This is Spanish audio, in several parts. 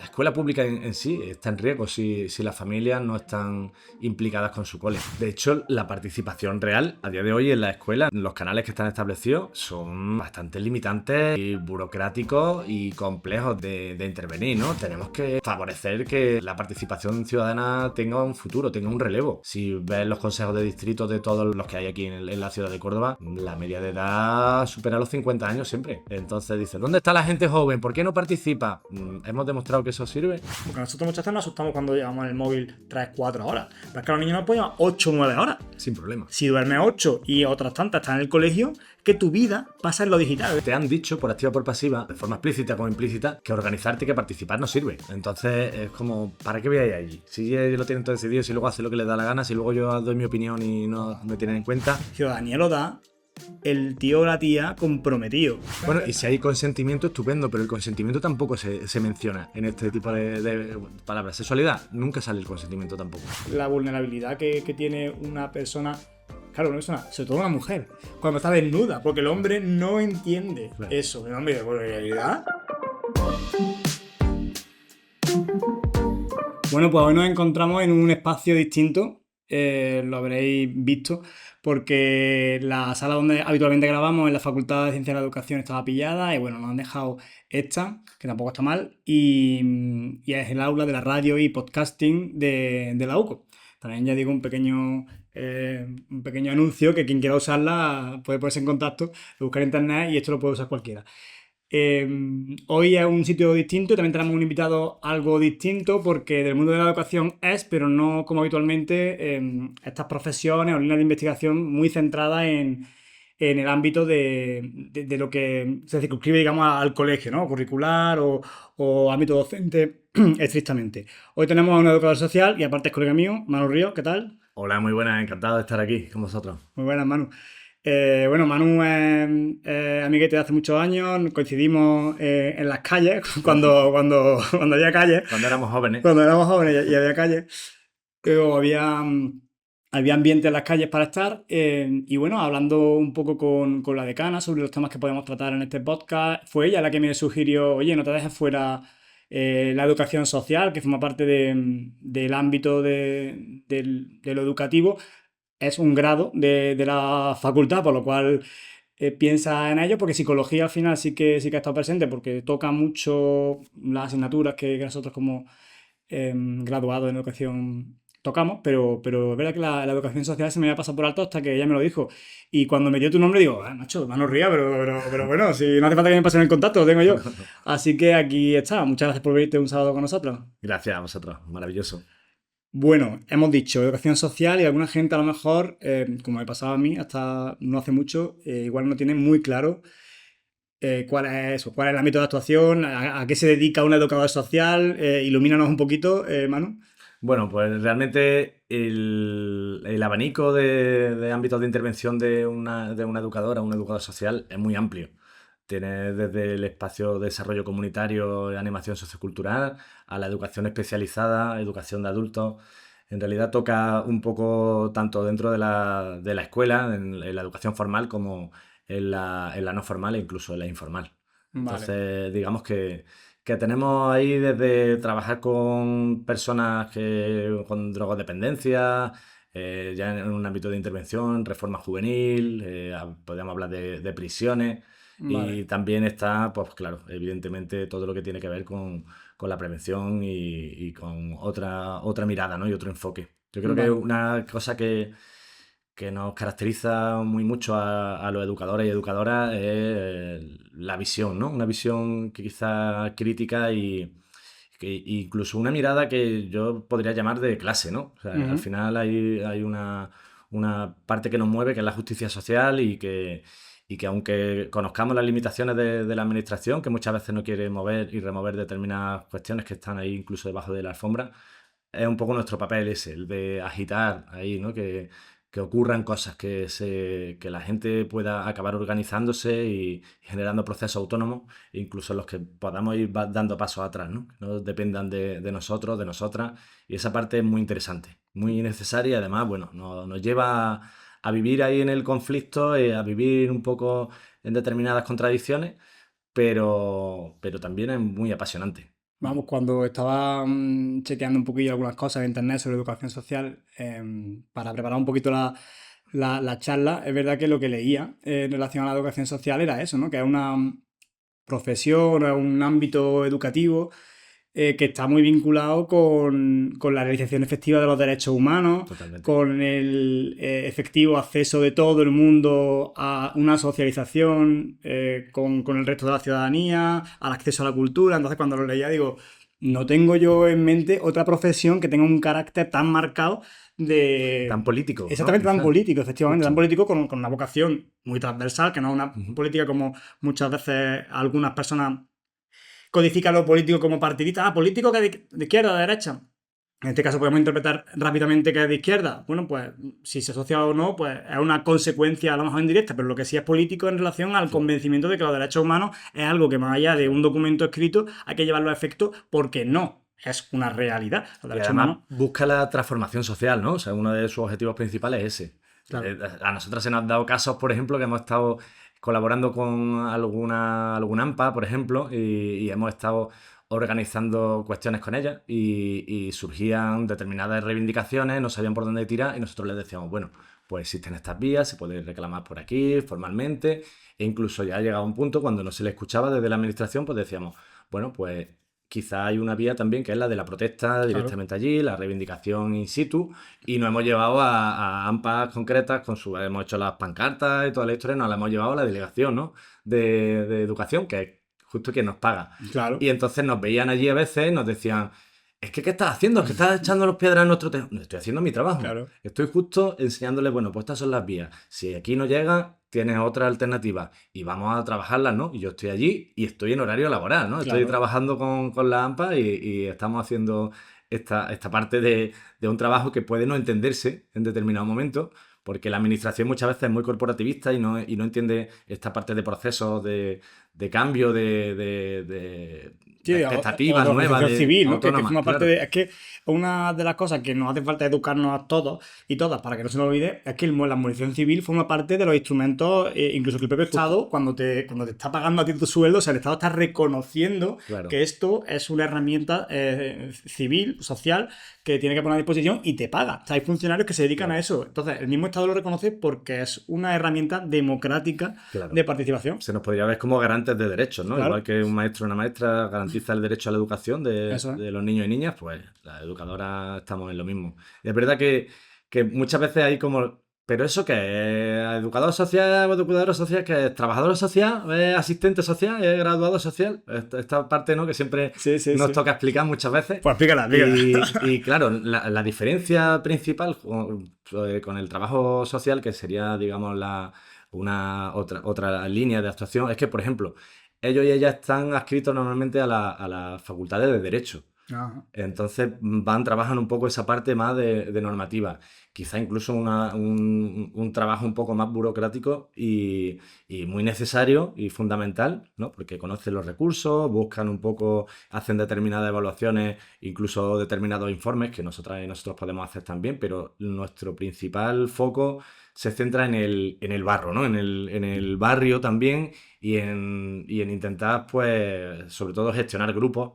escuela pública en sí está en riesgo si las familias no están implicadas con su cole. De hecho, la participación real a día de hoy en la escuela, los canales que están establecidos son bastante limitantes y burocráticos y complejos de intervenir, ¿no? Tenemos que favorecer que la participación ciudadana tenga un futuro, tenga un relevo. Si ves los consejos de distrito de todos los que hay aquí en la ciudad de Córdoba, la media de edad supera los 50 años siempre. Entonces dices, ¿dónde está la gente joven? ¿Por qué no participa? ¿Hemos demostrado que eso sirve? Porque nosotros muchas veces nos asustamos cuando llevamos en el móvil 3, 4 horas. Pero es que los niños no pueden llevar 8 o 9 horas. Sin problema. Si duermes 8 y otras tantas están en el colegio, que tu vida pasa en lo digital. Te han dicho, por activa o por pasiva, de forma explícita como implícita, que organizarte y que participar no sirve. Entonces es como, ¿para qué voy a ir allí? Si ellos lo tienen todo decidido, si luego hace lo que les da la gana, si luego yo doy mi opinión y no me tienen en cuenta. Ciudadanía lo da el tío o la tía comprometido. Bueno, y si hay consentimiento, estupendo, pero el consentimiento tampoco se menciona en este tipo de palabras. Sexualidad, nunca sale el consentimiento tampoco. La vulnerabilidad que tiene una persona, claro, una persona, sobre todo una mujer, cuando está desnuda, porque el hombre no entiende eso. El hombre de vulnerabilidad. Bueno, pues hoy nos encontramos en un espacio distinto, lo habréis visto, porque la sala donde habitualmente grabamos en la Facultad de Ciencias de la Educación estaba pillada y bueno, nos han dejado esta, que tampoco está mal, y es el aula de la radio y podcasting de la UCO. También ya digo un pequeño anuncio que quien quiera usarla puede ponerse en contacto, buscar en internet y esto lo puede usar cualquiera. Hoy es un sitio distinto y también tenemos un invitado algo distinto porque del mundo de la educación es, pero no como habitualmente, estas profesiones o líneas de investigación muy centradas en el ámbito de lo que se circunscribe, digamos, al colegio, ¿no? Curricular o ámbito docente estrictamente. Hoy tenemos a un educador social y aparte es colega mío, Manu Ríos, ¿qué tal? Hola, muy buenas, encantado de estar aquí con vosotros. Muy buenas, Manu. Bueno, Manu es amiguete de hace muchos años, coincidimos en las calles, cuando había calles. Cuando éramos jóvenes. Cuando éramos jóvenes y había calles. Pero había ambiente en las calles para estar. Y bueno, hablando un poco con la decana sobre los temas que podemos tratar en este podcast, fue ella la que me sugirió, oye, no te dejes fuera la educación social, que forma parte del ámbito de lo educativo. Es un grado de la facultad, por lo cual piensa en ello, porque psicología al final sí que ha estado presente, porque toca mucho las asignaturas que nosotros como graduados en educación tocamos, pero es verdad que la educación social se me había pasado por alto hasta que ella me lo dijo. Y cuando me dio tu nombre digo, macho, Manu Ría, pero bueno, si no hace falta que me pasen el contacto, lo tengo yo. Así que aquí está. Muchas gracias por venirte un sábado con nosotros. Gracias a vosotros, maravilloso. Bueno, hemos dicho educación social y alguna gente a lo mejor, como me pasaba a mí hasta no hace mucho, igual no tiene muy claro cuál es eso, cuál es el ámbito de actuación, a qué se dedica un educador social. Ilumínanos un poquito, Manu. Bueno, pues realmente el abanico de ámbitos de intervención de una educadora, un educador social, es muy amplio. Tiene desde el espacio de desarrollo comunitario y animación sociocultural a la educación especializada, educación de adultos. En realidad toca un poco tanto dentro de la escuela, en la educación formal, como en la no formal e incluso en la informal. Vale. Entonces, digamos que tenemos ahí desde trabajar con personas con drogodependencia, ya en un ámbito de intervención, reforma juvenil, podríamos hablar de prisiones. Vale. Y también está, pues claro, evidentemente todo lo que tiene que ver con la prevención y con otra mirada, ¿no? Y otro enfoque. Yo creo que Vale. una cosa que nos caracteriza muy mucho a los educadores y educadoras es la visión, ¿no? Una visión que quizá crítica y que incluso una mirada que yo podría llamar de clase, ¿no? O sea, al final hay una parte que nos mueve, que es la justicia social y que aunque conozcamos las limitaciones de la administración, que muchas veces no quiere mover y remover determinadas cuestiones que están ahí incluso debajo de la alfombra, es un poco nuestro papel ese, el de agitar ahí, ¿no? Que ocurran cosas, que la gente pueda acabar organizándose y generando procesos autónomos, incluso los que podamos ir dando pasos atrás, ¿no? Que no dependan de nosotros, de nosotras. Y esa parte es muy interesante, muy necesaria y además, bueno, nos lleva a vivir ahí en el conflicto, a vivir un poco en determinadas contradicciones, pero también es muy apasionante. Vamos, cuando estaba chequeando un poquillo algunas cosas en internet sobre educación social, para preparar un poquito la charla, es verdad que lo que leía en relación a la educación social era eso, ¿no? Que es una profesión, es un ámbito educativo que está muy vinculado con la realización efectiva de los derechos humanos, Totalmente. con el efectivo acceso de todo el mundo a una socialización con el resto de la ciudadanía, al acceso a la cultura. Entonces, cuando lo leía, digo, no tengo yo en mente otra profesión que tenga un carácter tan marcado Tan de... político, ¿no? Exactamente tan Quizás. político, efectivamente, tan Justo. político con una vocación muy transversal, que no es una Ujú. política como muchas veces algunas personas codifica lo político como partidista. Ah, político que de izquierda o de derecha. En este caso podemos interpretar rápidamente que es de izquierda. Bueno, pues si se asocia o no, pues es una consecuencia a lo mejor indirecta, pero lo que sí es político en relación al Sí, convencimiento de que los derechos humanos es algo que más allá de un claro. documento escrito hay que llevarlo a efecto porque no es una realidad. Los Y derechos además humanos, busca la transformación social, ¿no? O sea, uno de sus objetivos principales es ese. claro. A nosotros se nos han dado casos, por ejemplo, que hemos estado colaborando con alguna AMPA, por ejemplo, y hemos estado organizando cuestiones con ellas y surgían determinadas reivindicaciones, no sabían por dónde tirar y nosotros les decíamos, bueno, pues existen estas vías, se puede reclamar por aquí formalmente e incluso ya ha llegado un punto cuando no se le escuchaba desde la administración, pues decíamos, bueno, pues quizá hay una vía también que es la de la protesta Claro. directamente allí, la reivindicación in situ, y nos hemos llevado a AMPAs concretas, hemos hecho las pancartas y toda la historia, nos la hemos llevado a la delegación, ¿no? de educación, que es justo quien nos paga. Claro, Y entonces nos veían allí a veces y nos decían, es que ¿qué estás haciendo? Es que estás echando los piedras en nuestro terreno. No, estoy haciendo mi trabajo. claro, Estoy justo enseñándoles, bueno, pues estas son las vías. Si aquí no llega, tienes otra alternativa y vamos a trabajarlas, ¿no? Y yo estoy allí y estoy en horario laboral, ¿no? Estoy claro. trabajando con la AMPA y estamos haciendo esta parte de un trabajo que puede no entenderse en determinado momento, porque la administración muchas veces es muy corporativista y no entiende esta parte de procesos de cambio, Sí, de o expectativas de nuevas, organización de civil, ¿no? Que autónomas, forma parte claro. de... Es que una de las cosas que nos hace falta educarnos a todos y todas para que no se nos olvide es que la munición civil forma parte de los instrumentos, incluso que el propio Justo, Estado, cuando te está pagando a ti tu sueldo, o sea, el Estado está reconociendo claro. que esto es una herramienta civil, social, que tiene que poner a disposición y te paga. O sea, hay funcionarios que se dedican a Claro, eso. Entonces, el mismo Estado lo reconoce porque es una herramienta democrática claro. de participación. Se nos podría ver como garantes de derechos, ¿no? Igual Claro, que un maestro o una maestra garantiza el derecho a la educación eso es. de los niños y niñas, pues las educadoras estamos en lo mismo. Y es verdad que muchas veces hay como, ¿pero eso qué es? ¿Educador social o educadora social? ¿Qué es? ¿Trabajador social? ¿Es asistente social? ¿Es graduado social? Esta parte, ¿no? Que siempre Sí, sí, nos sí. toca explicar muchas veces. Pues explícala, explícala. Y claro, la diferencia principal con el trabajo social, que sería, digamos, una otra línea de actuación, es que, por ejemplo, ellos y ellas están adscritos normalmente a las facultades de Derecho. Ajá. Entonces trabajan un poco esa parte más de normativa. Quizá incluso un trabajo un poco más burocrático y muy necesario y fundamental, ¿no? Porque conocen los recursos, buscan un poco, hacen determinadas evaluaciones, incluso determinados informes que nosotras y nosotros podemos hacer también, pero nuestro principal foco se centra en el barro, ¿no? En el barrio también y en intentar, pues, sobre todo gestionar grupos,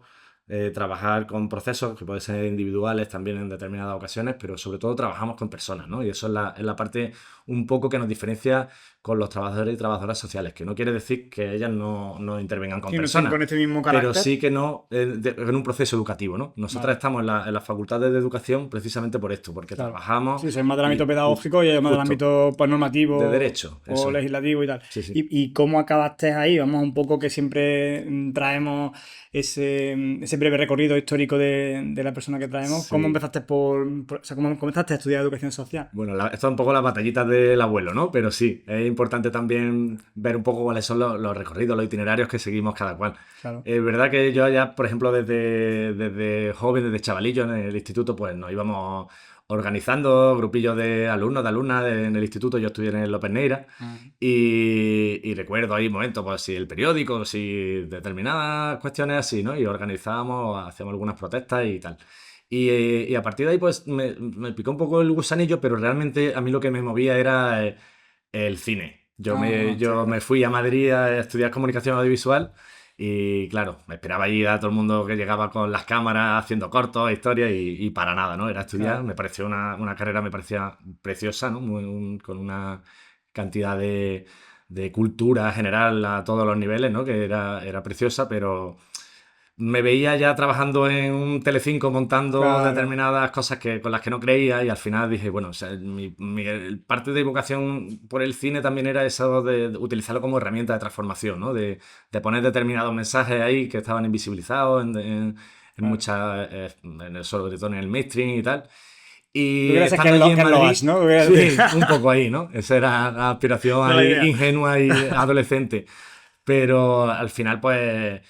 trabajar con procesos que pueden ser individuales también en determinadas ocasiones, pero sobre todo trabajamos con personas, ¿no? Y eso es la parte un poco que nos diferencia con los trabajadores y trabajadoras sociales, que no quiere decir que ellas no intervengan con Sí, no estén personas, con este mismo pero carácter. sí que no en un proceso educativo, ¿no? Nosotras Vale, estamos en las facultades de educación precisamente por esto, porque claro. trabajamos Sí, soy más del ámbito y pedagógico y yo más del justo ámbito pues, de normativo derecho, o eso es. legislativo y tal. Sí, sí. ¿Y cómo acabaste ahí? Vamos un poco que siempre traemos ese breve recorrido histórico de la persona que traemos. ¿Cómo Sí. empezaste o sea, cómo empezaste a estudiar educación social? Bueno, esto es un poco las batallitas del abuelo, ¿no? Pero sí, es importante también ver un poco cuáles son los recorridos, los itinerarios que seguimos cada cual. Claro. Es verdad que yo ya, por ejemplo, desde joven, desde chavalillo en el instituto, pues nos íbamos organizando grupillos de alumnos, de alumnas en el instituto. Yo estudié en el Open Neira Ah, y recuerdo ahí momentos, pues si el periódico, si determinadas cuestiones así, ¿no? Y organizábamos, hacíamos algunas protestas y tal. Y a partir de ahí, pues me picó un poco el gusanillo, pero realmente a mí lo que me movía era el cine. Yo me, sí, yo me fui a Madrid a estudiar comunicación audiovisual Y claro, me esperaba ahí a todo el mundo que llegaba con las cámaras haciendo cortos, historias y para nada, ¿no? Era estudiar, Claro. me pareció una carrera, me parecía preciosa, ¿no? Con una cantidad de cultura general a todos los niveles, ¿no? Que era preciosa, pero me veía ya trabajando en un Telecinco montando Claro. determinadas cosas con las que no creía y al final dije, bueno, o sea, parte de vocación por el cine también era eso de utilizarlo como herramienta de transformación, ¿no? De poner determinados mensajes ahí que estaban invisibilizados en Claro. muchas, sobre todo en el mainstream y tal. Tú Y quieres ser estando allí en Ken Madrid, Loach, ¿no? sí, un poco ahí, ¿no? Esa era la aspiración Esa es la ahí idea. ingenua y adolescente. Pero al final, pues,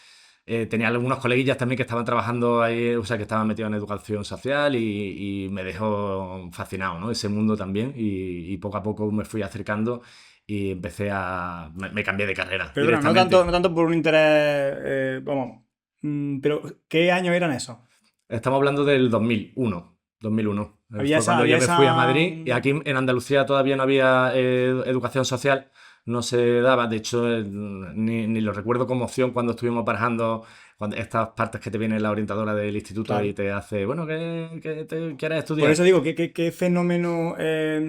tenía algunos coleguillas también que estaban trabajando ahí, o sea, que estaban metidos en educación social y me dejó fascinado, ¿no? Ese mundo también y poco a poco me fui acercando y me cambié de carrera Pero bueno, directamente. no tanto por un interés, vamos, pero ¿qué años eran esos? Estamos hablando del 2001. 2001. Había Fue esa, cuando había yo me esa, fui a Madrid y aquí en Andalucía todavía no había educación social, no se daba. De hecho, ni lo recuerdo como opción cuando estuvimos barajando estas partes que te viene la orientadora del instituto y claro. te hace, bueno, ¿qué te quieres Por estudiar? eso digo, ¿qué fenómeno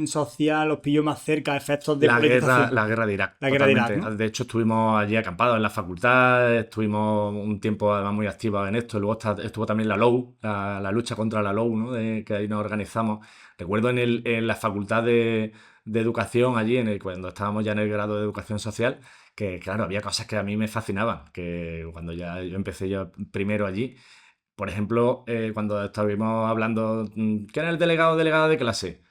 social os pilló más cerca, efectos de politización? La guerra de Irak, La guerra de Irak, totalmente. ¿no? De hecho, estuvimos allí acampados en la facultad, estuvimos un tiempo además muy activos en esto. Luego estuvo también la LOU, la lucha contra la LOU, ¿no? Que ahí nos organizamos. Recuerdo en la facultad de educación allí, cuando estábamos ya en el grado de educación social, que claro, había cosas que a mí me fascinaban, que cuando ya yo empecé yo primero allí, por ejemplo, cuando estuvimos hablando, ¿quién es el delegado o delegada de clase?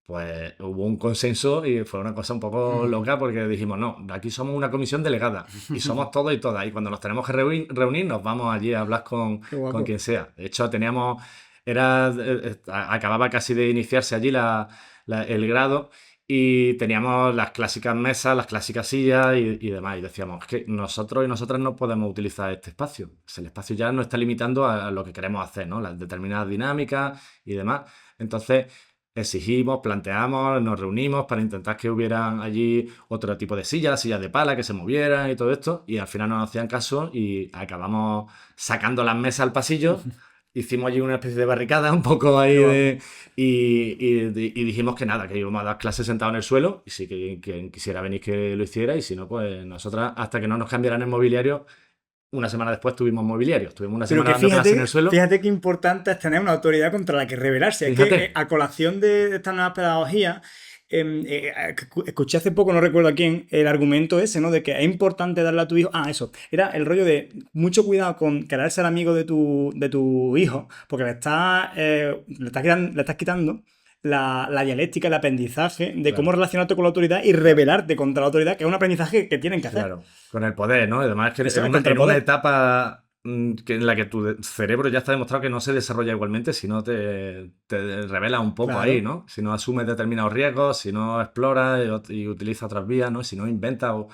Pues hubo un consenso y fue una cosa un poco Ujú. loca porque dijimos, no, aquí somos una comisión delegada y somos todos y todas. Y cuando nos tenemos que reunir, nos vamos allí a hablar Qué con guapo. quien sea. De hecho, acababa casi de iniciarse allí el grado y teníamos las clásicas mesas, las clásicas sillas y demás. Y decíamos, es que nosotros y nosotras no podemos utilizar este espacio. El espacio ya nos está limitando a lo que queremos hacer, ¿no? Las determinadas dinámicas y demás. Entonces exigimos, planteamos, nos reunimos para intentar que hubieran allí otro tipo de sillas de pala que se movieran y todo esto, y al final no nos hacían caso y acabamos sacando las mesas al pasillo. Hicimos allí una especie de barricada, un poco ahí Qué guapo. y dijimos que nada, que íbamos a dar clases sentados en el suelo y si quien quisiera venir que lo hiciera y si no, pues nosotras hasta que no nos cambiaran el mobiliario, una semana después tuvimos mobiliario, estuvimos una Pero semana que dando clases en el suelo, fíjate qué importante es tener una autoridad contra la que rebelarse. Es que fíjate, a colación de estas nuevas pedagogías, escuché hace poco, no recuerdo a quién, el argumento ese, ¿no? De que es importante darle a tu hijo. Ah, eso. Era el rollo de mucho cuidado con querer ser amigo de tu hijo, porque le estás quitando la dialéctica, el aprendizaje de cómo claro. relacionarte con la autoridad y rebelarte contra la autoridad, que es un aprendizaje que tienen que hacer. Claro, con el poder, ¿no? Además que Eso es contra el en una poder. etapa en la que tu cerebro ya está demostrado que no se desarrolla igualmente si no te revela un poco ahí, Claro, ¿no? Si no asumes determinados riesgos, si no exploras y utilizas otras vías, ¿no? Si no inventas o...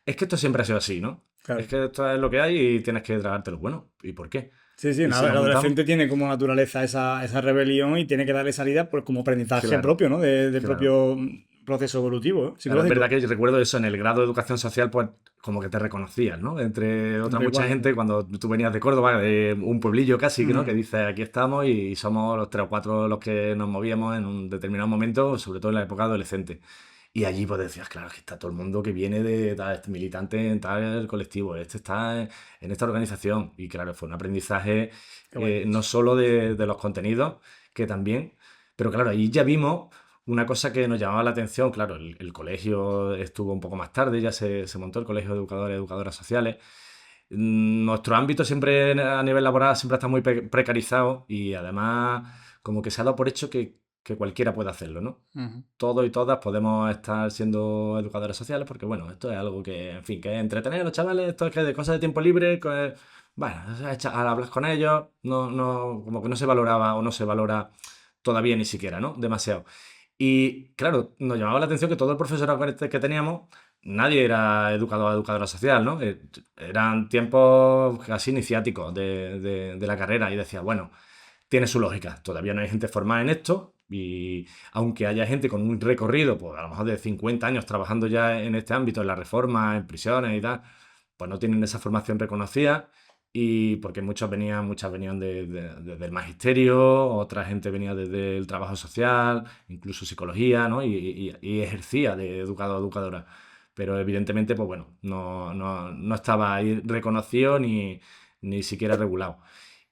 Es que esto siempre ha sido así, ¿no? Es claro. que esto es lo que hay y tienes que tragártelo. Bueno, ¿y por qué? Sí, sí, Y si nada, nos el montamos... adolescente tiene como naturaleza esa rebelión y tiene que darle salida pues, como aprendizaje Claro, propio, ¿no? De claro. propio proceso evolutivo, ¿eh? Claro, es verdad Psicológico. que yo recuerdo eso en el grado de educación social, pues como que te reconocías, ¿no? Entre otra Entre mucha iguales, sí. gente, cuando tú venías de Córdoba, de un pueblillo casi, ¿no? Que Ujú. dice, aquí estamos y somos los tres o cuatro los que nos movíamos en un determinado momento, sobre todo en la época adolescente. Y allí pues decías, claro, que está todo el mundo que viene de tal, este militante en tal colectivo, este está en esta organización. Y claro, fue un aprendizaje Qué guay. no solo de los contenidos, que también, pero claro, ahí ya vimos una cosa que nos llamaba la atención, claro, el colegio estuvo un poco más tarde, ya se montó el Colegio de Educadores y Educadoras Sociales. Nuestro ámbito siempre a nivel laboral siempre está muy precarizado y además como que se ha dado por hecho que cualquiera puede hacerlo, ¿no? Ujú. Todos y todas podemos estar siendo educadores sociales porque, bueno, esto es algo que, en fin, que es entretener a los chavales, esto es que de cosas de tiempo libre, que, bueno, al hablar con ellos, como que no se valoraba o no se valora todavía ni siquiera, ¿no? Demasiado. Y claro, nos llamaba la atención que todo el profesorado que teníamos, nadie era educador o educadora social, ¿no? Eran tiempos casi iniciáticos de la carrera y decía, bueno, tiene su lógica. Todavía no hay gente formada en esto y aunque haya gente con un recorrido, pues a lo mejor de 50 años trabajando ya en este ámbito, en la reforma, en prisiones y tal, pues no tienen esa formación reconocida y porque muchas venían del magisterio, otra gente venía desde el trabajo social, incluso psicología, ¿no? Y ejercía de educador o educadora. Pero evidentemente, pues bueno, no estaba ahí reconocido ni siquiera regulado.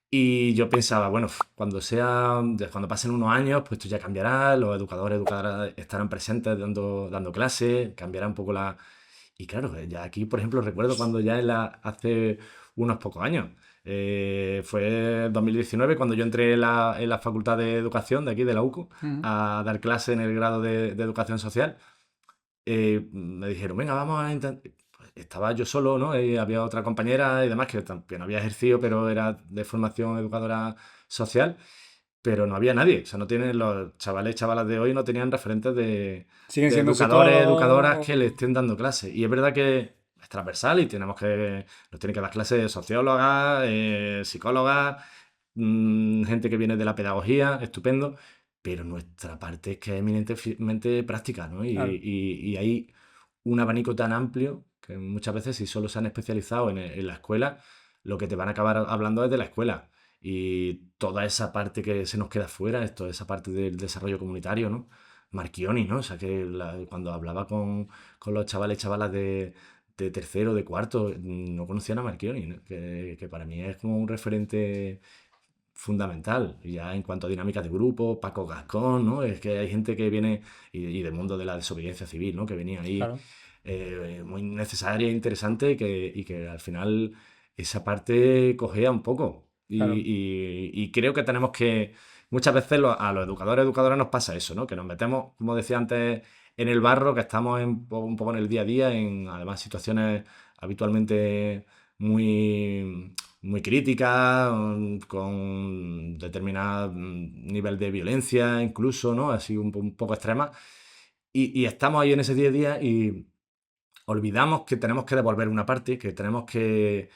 Y yo pensaba, bueno, cuando pasen unos años, pues esto ya cambiará, los educadores, educadoras estarán presentes dando clases, cambiará un poco la... Y claro, ya aquí, por ejemplo, recuerdo cuando hace unos pocos años, fue 2019 cuando yo entré en la Facultad de Educación de aquí, de la UCO, Ujú. a dar clase en el grado de Educación Social. Me dijeron, venga, vamos a intentar... Estaba yo solo, ¿no? Y había otra compañera y demás que también había ejercido, pero era de formación educadora social, pero no había nadie. O sea, no tienen los chavales y chavalas de hoy no tenían referentes Siguen de siendo educadores, educadoras psicólogos. que le estén dando clases. Y es verdad que es transversal y nos tienen que dar clases de sociólogas, psicólogas, gente que viene de la pedagogía, estupendo, pero nuestra parte es que es eminentemente práctica, ¿no? Claro, Y hay un abanico tan amplio que muchas veces si solo se han especializado en la escuela, lo que te van a acabar hablando es de la escuela. Y toda esa parte que se nos queda fuera, toda esa parte del desarrollo comunitario, ¿no? Marchioni, ¿no? O sea, que cuando hablaba con los chavales y chavalas de tercero, de cuarto, no conocían a Marchioni, ¿no? Que para mí es como un referente fundamental. Y ya en cuanto a dinámicas de grupo, Paco Gascón, ¿no? Es que hay gente que viene, y del mundo de la desobediencia civil, ¿no? Que venía ahí claro, muy necesaria e interesante y que al final esa parte cogea un poco. claro. Y creo que tenemos que, muchas veces a los educadores y educadoras nos pasa eso, ¿no? Que nos metemos, como decía antes, en el barro, que estamos un poco en el día a día, en además situaciones habitualmente muy, muy críticas, con determinado nivel de violencia, incluso, ¿no? Así un poco extrema. Y estamos ahí en ese día a día y olvidamos que tenemos que devolver una parte, que tenemos que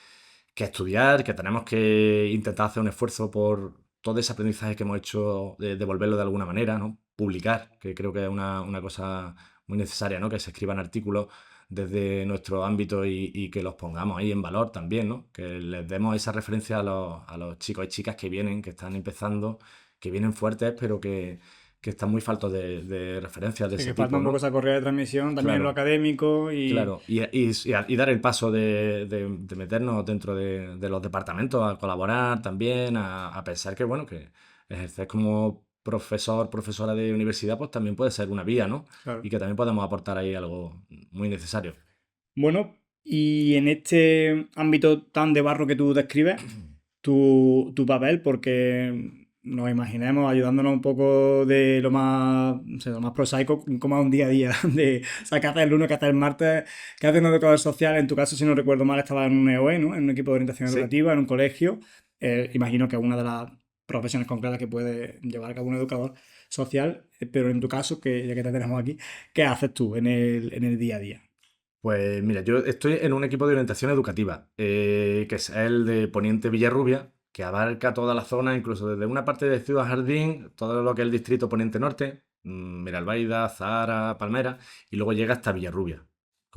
estudiar, que tenemos que intentar hacer un esfuerzo por todo ese aprendizaje que hemos hecho, de devolverlo de alguna manera, ¿no? Publicar, que creo que es una cosa muy necesaria, ¿no? Que se escriban artículos desde nuestro ámbito y que los pongamos ahí en valor también, ¿no? Que les demos esa referencia a los chicos y chicas que vienen, que están empezando, que vienen fuertes, pero que están muy faltos de referencias de Sí, ese que falta tipo, un poco ¿no? esa correa de transmisión también en lo Claro. académico y Claro, y dar el paso de meternos dentro de los departamentos, a colaborar también, a pensar que, bueno, que ejercer como profesor, profesora de universidad, pues también puede ser una vía, ¿no? claro. Y que también podemos aportar ahí algo muy necesario. Bueno, y en este ámbito tan de barro que tú describes, tu papel, porque nos imaginemos ayudándonos un poco de lo más, no sé, lo más prosaico, como a un día a día, de, o sea, qué haces el lunes, qué haces el martes, qué haces un educador social, en tu caso, si no recuerdo mal, estaba en un EOE, ¿no? En un equipo de orientación Sí, educativa, en un colegio. Imagino que es una de las profesiones concretas que puede llevar a cabo un educador social, pero en tu caso, que ya que te tenemos aquí, ¿qué haces tú en el día a día? pues mira, yo estoy en un equipo de orientación educativa, que es el de Poniente Villarrubia, que abarca toda la zona, incluso desde una parte de Ciudad Jardín, todo lo que es el distrito Poniente Norte, Miralbaida, Zahara, Palmera, y luego llega hasta Villarrubia,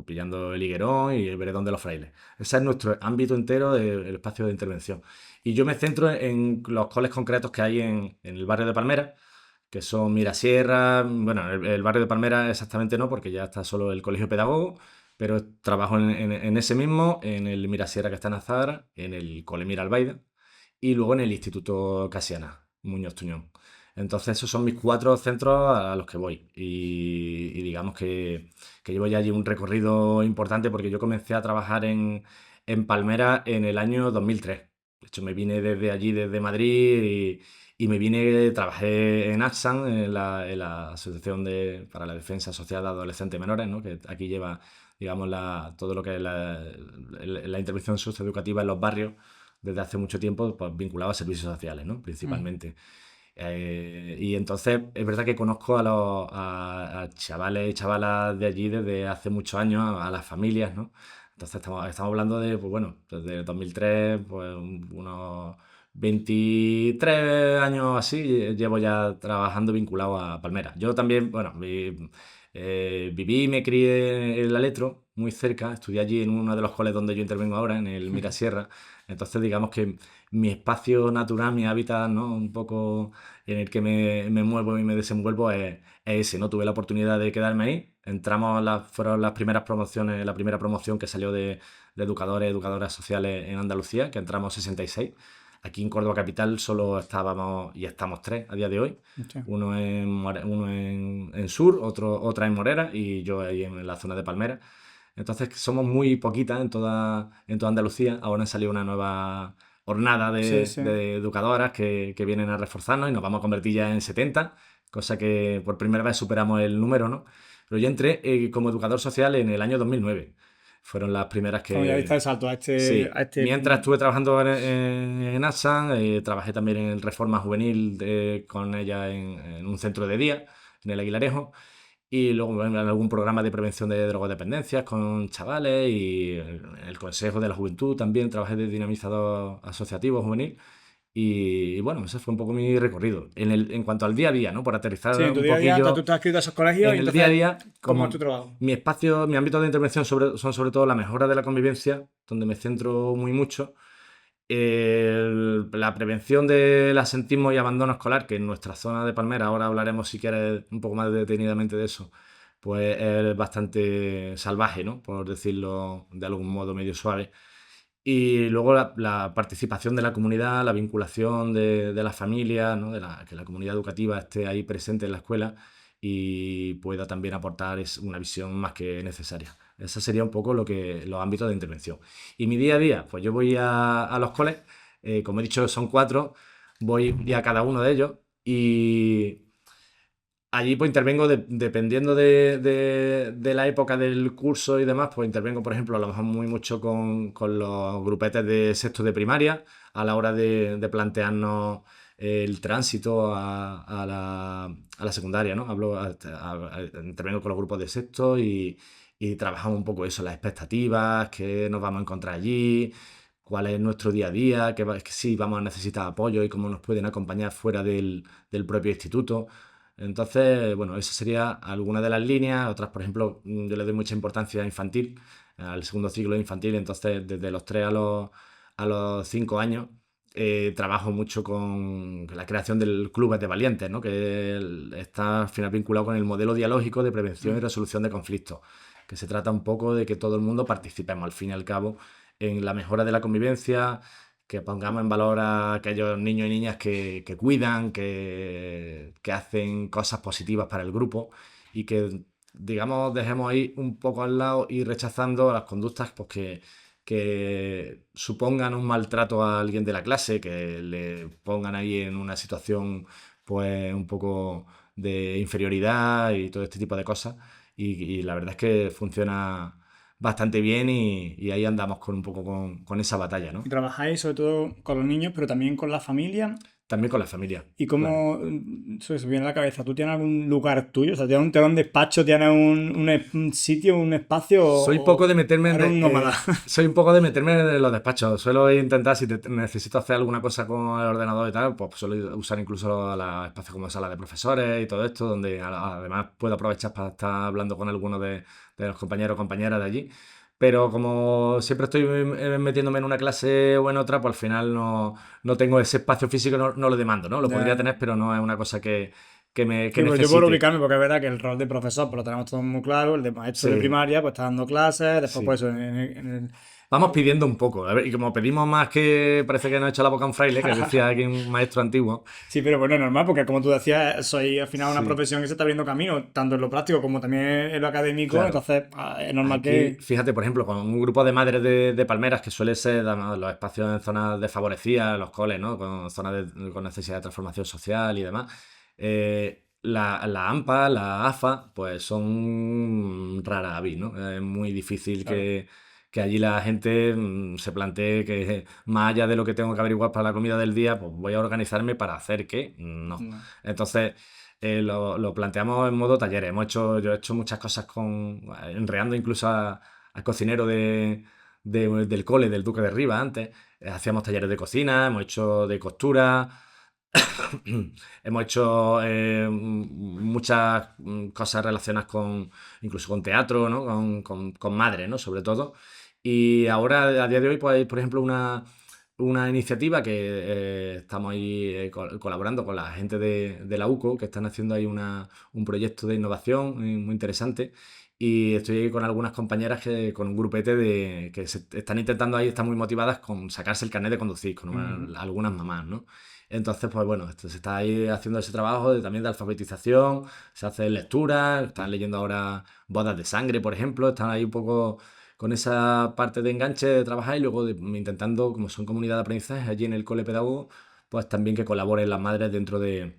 pillando el Higuerón y el Veredón de los Frailes. Ese es nuestro ámbito entero del espacio de intervención. Y yo me centro en los coles concretos que hay en el barrio de Palmera, que son Mirasierra, bueno, el barrio de Palmera exactamente no, porque ya está solo el colegio pedagogo, pero trabajo en ese mismo, en el Mirasierra que está en Azahara, en el Cole Miralbaida y luego en el Instituto Casiana, Muñoz Tuñón. Entonces esos son mis 4 centros a los que voy y digamos que llevo ya allí un recorrido importante porque yo comencé a trabajar en Palmera en el año 2003. De hecho me vine desde allí, desde Madrid y me vine, trabajé en AXAN, en la Asociación para la Defensa Social de Adolescentes Menores, ¿no? Que aquí lleva, digamos, todo lo que es la intervención socioeducativa en los barrios desde hace mucho tiempo, pues, vinculado a servicios sociales, ¿no? Mm. Principalmente. Y entonces es verdad que conozco a chavales y chavalas de allí desde hace muchos años, a las familias, ¿no? Entonces estamos hablando de, pues bueno, desde 2003, pues unos 23 años así, llevo ya trabajando vinculado a Palmera. Yo también, bueno, viví y me crié en la Letro, muy cerca, estudié allí en uno de los coles donde yo intervengo ahora, en el Mirasierra. Entonces, digamos que mi espacio natural, mi hábitat, ¿no? Un poco en el que me muevo y me desenvuelvo es ese, ¿no? Tuve la oportunidad de quedarme ahí. Entramos, fueron las primeras promociones, la primera promoción que salió de educadores, educadoras sociales en Andalucía, que entramos 66. Aquí en Córdoba Capital solo estábamos y estamos tres a día de hoy. Hostia. Uno en Sur, otra en Morera y yo ahí en la zona de Palmera. Entonces somos muy poquitas en toda Andalucía. Ahora han salido una nueva hornada Sí, de, sí. de educadoras que vienen a reforzarnos y nos vamos a convertir ya en 70, cosa que por primera vez superamos el número, ¿no? Pero yo entré como educador social en el año 2009. Fueron las primeras Como ya diste que... el salto a este, Sí, a este... mientras estuve trabajando en AXA, trabajé también en Reforma Juvenil con ella en un centro de día, en el Aguilarejo, y luego en algún programa de prevención de drogodependencias con chavales y en el Consejo de la Juventud también trabajé de dinamizador asociativo juvenil. Y bueno, ese fue un poco mi recorrido. En cuanto al día a día, ¿no? Por Sí, aterrizar en tu un día a día, tú poquillo estás escrito a esos colegios y en el día a entonces, día, ¿cómo es tu como trabajo? mi espacio, mi ámbito de intervención son sobre todo la mejora de la convivencia, donde me centro muy mucho. La prevención del asentismo y abandono escolar, que en nuestra zona de Palmera, ahora hablaremos si quieres un poco más detenidamente de eso, pues es bastante salvaje, ¿no? Por decirlo de algún modo medio suave. Y luego la participación de la comunidad, la vinculación de la familia, ¿no? Que la comunidad educativa esté ahí presente en la escuela y pueda también aportar una visión más que necesaria. Ese sería un poco los ámbitos de intervención. Y mi día a día, pues yo voy a los coles, como he dicho, son 4, voy a cada uno de ellos y allí pues intervengo dependiendo de la época del curso y demás, pues intervengo, por ejemplo, a lo mejor muy mucho con los grupetes de sexto de primaria a la hora de plantearnos el tránsito a la secundaria, ¿no? Intervengo con los grupos de sexto y trabajamos un poco eso, las expectativas, qué nos vamos a encontrar allí, cuál es nuestro día a día, que sí vamos a necesitar apoyo y cómo nos pueden acompañar fuera del propio instituto. Entonces, bueno, esa sería alguna de las líneas. Otras, por ejemplo, yo le doy mucha importancia a infantil, al segundo ciclo de infantil. Entonces, desde los 3 a los 5 años, trabajo mucho con la creación del Clubes de Valientes, ¿no? Que está al final vinculado con el modelo dialógico de prevención y Mm. resolución de conflictos, que se trata un poco de que todo el mundo participemos, al fin y al cabo, en la mejora de la convivencia, que pongamos en valor a aquellos niños y niñas que cuidan, que hacen cosas positivas para el grupo y que, digamos, dejemos ahí un poco al lado y rechazando las conductas pues, que supongan un maltrato a alguien de la clase, que le pongan ahí en una situación pues un poco de inferioridad y todo este tipo de cosas. Y la verdad es que funciona bastante bien y ahí andamos con un poco con esa batalla, Y ¿no? trabajáis sobre todo con los niños, pero también con la familia. También con la familia, ¿Y claro. cómo se viene a la cabeza? ¿Tú tienes algún lugar tuyo? O sea, ¿tienes un despacho, tienes un sitio, un espacio Soy poco de meterme eres un nómada? soy un poco de meterme en los despachos. Suelo intentar, si necesito hacer alguna cosa con el ordenador y tal, pues suelo usar incluso espacios como sala de profesores y todo esto, donde además puedo aprovechar para estar hablando con algunos de los compañeros o compañeras de allí. Pero como siempre estoy metiéndome en una clase o en otra, pues al final no tengo ese espacio físico, no lo demando, ¿no? Lo podría Ya. tener, pero no es una cosa que Sí, pues yo por necesite. ubicarme, porque es verdad que el rol de profesor pues lo tenemos todos muy claro, el de maestro de Sí, primaria pues está dando clases, después sí. pues eso, Vamos pidiendo un poco, a ver, y como pedimos más que parece que nos ha hecho la boca un fraile, que decía aquí un maestro antiguo. Sí, pero bueno, es normal, porque como tú decías, soy al final una Sí, profesión que se está abriendo camino, tanto en lo práctico como también en lo académico, claro. entonces es normal Aquí, que... fíjate, por ejemplo, con un grupo de madres de palmeras que suele ser además, los espacios en zonas desfavorecidas, los coles, ¿no? Con zonas con necesidad de transformación social y demás. La AMPA, la AFA, pues son rara avis, ¿no? Es muy difícil Claro. que allí la gente se plantee que más allá de lo que tengo que averiguar para la comida del día, pues voy a organizarme para hacer qué. No. No. Entonces, lo planteamos en modo talleres. Yo he hecho muchas cosas enreando incluso al cocinero del cole, del Duque de Rivas antes. Hacíamos talleres de cocina, hemos hecho de costura. Hemos hecho muchas cosas relacionadas con, incluso con teatro, ¿no? Con madres, ¿no? Sobre todo. Y ahora, a día de hoy, pues hay, por ejemplo, una iniciativa que estamos ahí colaborando con la gente de la UCO, que están haciendo ahí un proyecto de innovación muy interesante. Y estoy ahí con algunas compañeras con un grupete que están intentando ahí, están muy motivadas con sacarse el carnet de conducir, con Ujú. algunas mamás, ¿no? Entonces, pues bueno, se está ahí haciendo ese trabajo también de alfabetización, se hace lectura, están leyendo ahora Bodas de Sangre, por ejemplo, están ahí un poco con esa parte de enganche de trabajar y luego intentando, como son comunidad de aprendizaje allí en el cole pedagogo, pues también que colaboren las madres dentro de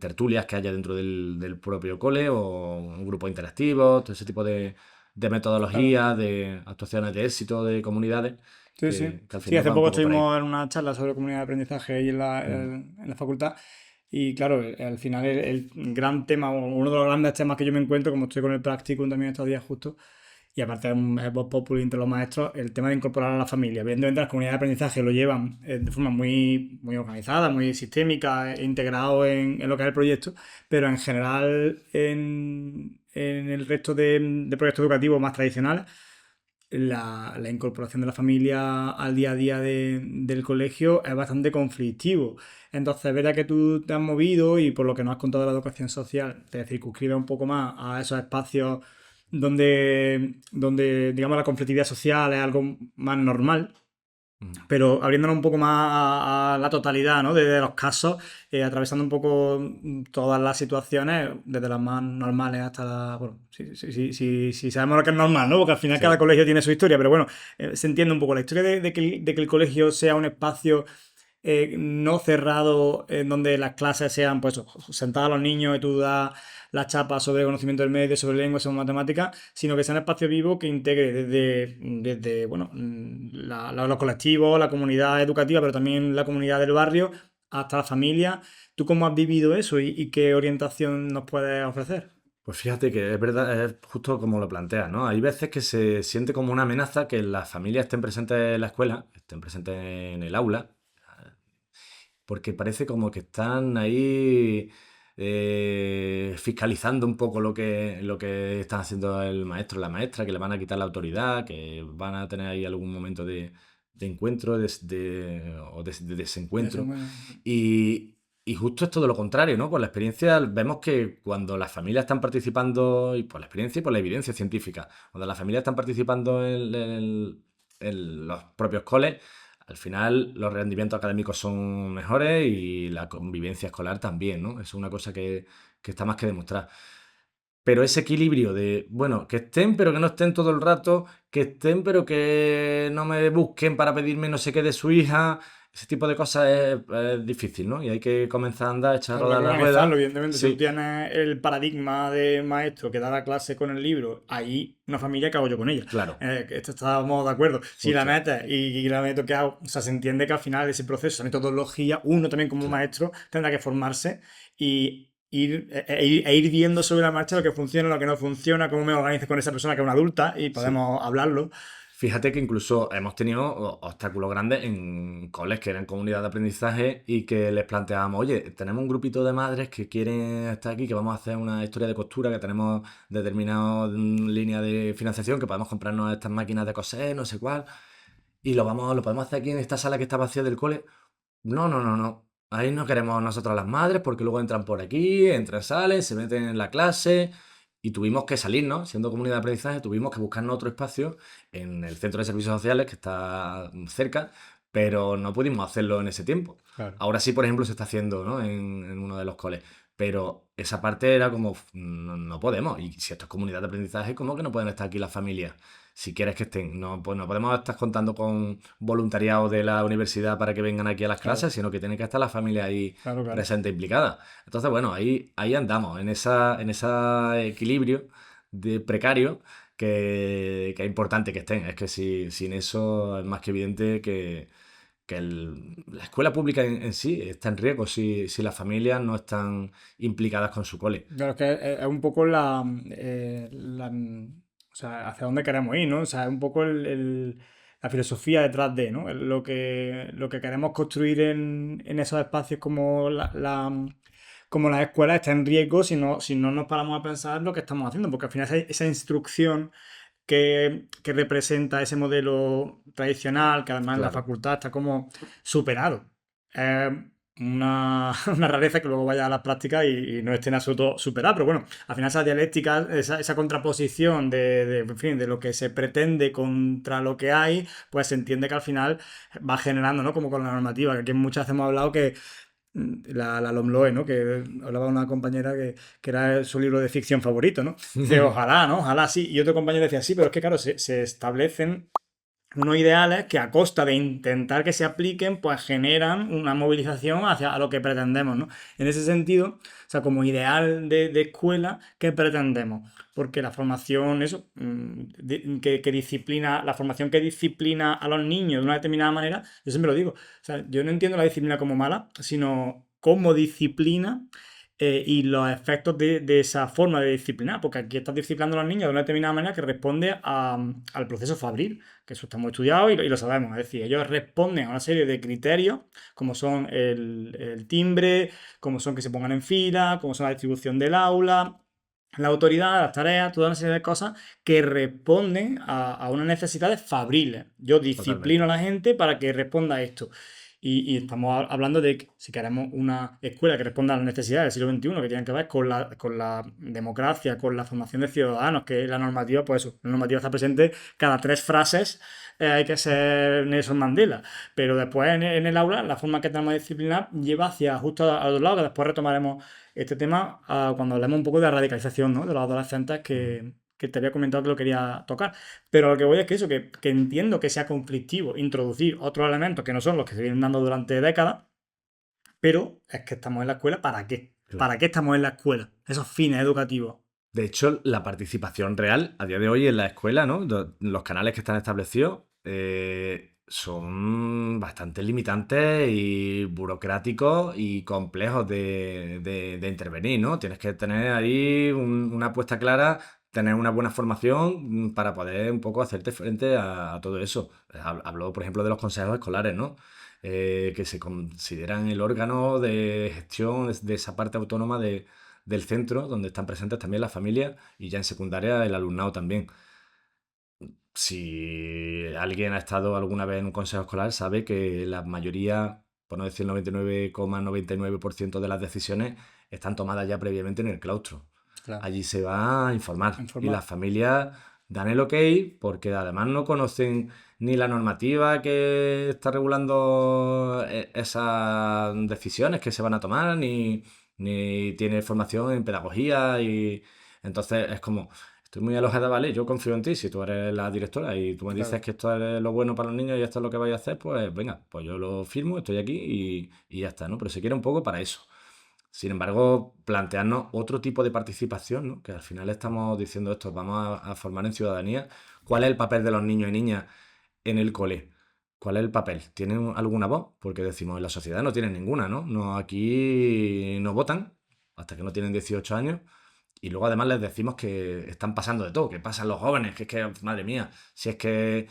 tertulias que haya dentro del propio cole o un grupo interactivo, todo ese tipo de Claro. metodologías, de actuaciones de éxito de comunidades, Sí, sí. que al Sí, final hace va un poco poco por ahí. estuvimos en una charla sobre comunidad de aprendizaje ahí Mm, en la facultad y claro, al final el gran tema, o uno de los grandes temas que yo me encuentro, como estoy con el practicum también estos días justo, y aparte es voz populi entre los maestros, el tema de incorporar a la familia. Evidentemente las comunidades de aprendizaje lo llevan de forma muy organizada, muy sistémica, integrado en lo que es el proyecto, pero en general en el resto de proyectos educativos más tradicionales la incorporación de la familia al día a día del colegio es bastante conflictivo. Entonces, es verdad que tú te has movido y por lo que nos has contado de la educación social, te circunscribe un poco más a esos espacios donde digamos, la conflictividad social es algo más normal, mm. pero abriéndonos un poco más a la totalidad, ¿no? De los casos, atravesando un poco todas las situaciones, desde las más normales hasta las... Bueno, si sabemos lo que es normal, ¿no? Porque al final cada Sí. colegio tiene su historia, pero bueno, se entiende un poco la historia de que el colegio sea un espacio no cerrado en donde las clases sean pues sentadas a los niños y tú das la chapa sobre conocimiento del medio, sobre lengua, sobre matemáticas, sino que sea un espacio vivo que integre desde bueno, los colectivos, la comunidad educativa, pero también la comunidad del barrio, hasta la familia. ¿Tú cómo has vivido eso y qué orientación nos puedes ofrecer? Pues fíjate que es verdad, es justo como lo planteas, ¿no? Hay veces que se siente como una amenaza que las familias estén presentes en la escuela, estén presentes en el aula, porque parece como que están ahí fiscalizando un poco lo que están haciendo el maestro o la maestra, que le van a quitar la autoridad, que van a tener ahí algún momento de encuentro o de Eso, desencuentro. bueno, Y justo es todo lo contrario, ¿no? Por la experiencia vemos que cuando las familias están participando, y por la experiencia y por la evidencia científica, cuando las familias están participando en los propios coles, al final los rendimientos académicos son mejores y la convivencia escolar también, ¿no? Es una cosa que está más que demostrar. Pero ese equilibrio de, bueno, que estén pero que no estén todo el rato, que estén pero que no me busquen para pedirme no sé qué de su hija, ese tipo de cosas es difícil, ¿no? Y hay que comenzar a andar, echar a claro, hay rodar que la organizarlo, rueda. evidentemente. Si tú Sí, tienes el paradigma de maestro que da la clase con el libro, ahí una familia, ¿qué hago yo con ella? claro, Que esto estábamos de acuerdo. Si la justo. metes y la meto que hago, o sea, se entiende que al final ese proceso, esa metodología, uno también como Claro. maestro tendrá que formarse y ir viendo sobre la marcha lo que funciona, lo que no funciona, cómo me organizo con esa persona que es una adulta y Sí. podemos hablarlo. Fíjate que incluso hemos tenido obstáculos grandes en coles que eran comunidad de aprendizaje y que les planteábamos, oye, tenemos un grupito de madres que quieren estar aquí, que vamos a hacer una historia de costura, que tenemos determinada línea de financiación, que podemos comprarnos estas máquinas de coser, no sé cuál, y lo podemos hacer aquí en esta sala que está vacía del cole. No, no, no, no. Ahí no queremos nosotros las madres porque luego entran por aquí, entran, salen, se meten en la clase y tuvimos que salir, ¿no? Siendo comunidad de aprendizaje, tuvimos que buscarnos otro espacio en el centro de servicios sociales que está cerca, pero no pudimos hacerlo en ese tiempo. Claro. Ahora sí, por ejemplo, se está haciendo, ¿no? En uno de los coles. Pero esa parte era como, no, no podemos. Y si esto es comunidad de aprendizaje, ¿cómo que no pueden estar aquí las familias? Si quieres que estén. No, pues no podemos estar contando con voluntariado de la universidad para que vengan aquí a las Claro, clases, sino que tiene que estar la familia ahí claro, claro. presente e implicada. Entonces, bueno, ahí andamos, en ese equilibrio de precario que es importante que estén. Es que sin eso es más que evidente que la escuela pública en sí está en riesgo si las familias no están implicadas con su cole. Claro, es que es un poco o sea, hacia dónde queremos ir, ¿no? O sea, es un poco la filosofía detrás de, ¿no? Lo que queremos construir en esos espacios como las escuelas está en riesgo si no nos paramos a pensar lo que estamos haciendo, porque al final esa instrucción que representa ese modelo tradicional, que además en la Claro. facultad está como superado. Es una rareza que luego vaya a las prácticas y no esté en absoluto superado, pero bueno, al final esa dialéctica, esa contraposición en fin, de lo que se pretende contra lo que hay, pues se entiende que al final va generando, ¿no? Como con la normativa, que aquí muchas veces hemos hablado que la LOMLOE, ¿no? Que hablaba una compañera que era su libro de ficción favorito, ¿no? Dice, ojalá, ¿no? Ojalá sí. Y otro compañero decía, sí, pero es que claro, se establecen unos ideales que a costa de intentar que se apliquen, pues generan una movilización hacia a lo que pretendemos, ¿no? En ese sentido, o sea, como ideal de escuela, ¿qué pretendemos? Porque la formación, eso, que disciplina, la formación que disciplina a los niños de una determinada manera, yo siempre lo digo, o sea, yo no entiendo la disciplina como mala, sino como disciplina y los efectos de esa forma de disciplinar, porque aquí estás disciplinando a los niños de una determinada manera que responde al proceso fabril, que eso está muy estudiado y lo sabemos, es decir, ellos responden a una serie de criterios, como son el timbre, como son que se pongan en fila, como son la distribución del aula, la autoridad, las tareas, toda una serie de cosas que responden a unas necesidades fabriles. Yo disciplino a Totalmente. la gente para que responda a esto. Y estamos hablando de que si queremos una escuela que responda a las necesidades del siglo XXI, que tienen que ver con la democracia, con la formación de ciudadanos, que la normativa, pues eso, la normativa está presente cada tres frases, hay que ser Nelson Mandela. Pero después en el aula, la forma que tenemos de disciplinar lleva hacia justo a los lados, que después retomaremos este tema cuando hablemos un poco de la radicalización, ¿no? De los adolescentes Ujú. que te había comentado que lo quería tocar. Pero lo que voy es que eso, que entiendo que sea conflictivo introducir otros elementos que no son los que se vienen dando durante décadas, pero es que estamos en la escuela, ¿para qué? Claro. ¿Para qué estamos en la escuela? Esos fines educativos. De hecho, la participación real a día de hoy en la escuela, ¿no? Los canales que están establecidos son bastante limitantes y burocráticos y complejos de intervenir, ¿no? Tienes que tener ahí una apuesta clara, tener una buena formación para poder un poco hacerte frente a todo eso. Hablo, por ejemplo, de los consejos escolares, ¿no? Que se consideran el órgano de gestión de esa parte autónoma del centro, donde están presentes también las familias y ya en secundaria el alumnado también. Si alguien ha estado alguna vez en un consejo escolar, sabe que la mayoría, por no decir 99,99% de las decisiones, están tomadas ya previamente en el claustro. Claro. Allí se va a informar y Informar. las familias dan el ok porque además no conocen ni la normativa que está regulando esas decisiones que se van a tomar, ni tiene formación en pedagogía y entonces es como, estoy muy alojada, ¿vale? Yo confío en ti, si tú eres la directora y tú me dices Claro. que esto es lo bueno para los niños y esto es lo que vais a hacer, pues venga, pues yo lo firmo, estoy aquí y ya está, ¿no? Pero se quiere un poco para eso. Sin embargo, plantearnos otro tipo de participación, ¿no? Que al final estamos diciendo esto, vamos a formar en ciudadanía. ¿Cuál es el papel de los niños y niñas en el cole? ¿Cuál es el papel? ¿Tienen alguna voz? Porque decimos, en la sociedad no tienen ninguna, ¿no? No, aquí no votan hasta que no tienen 18 años. Y luego además les decimos que están pasando de todo, que pasan los jóvenes, que es que, madre mía, si es que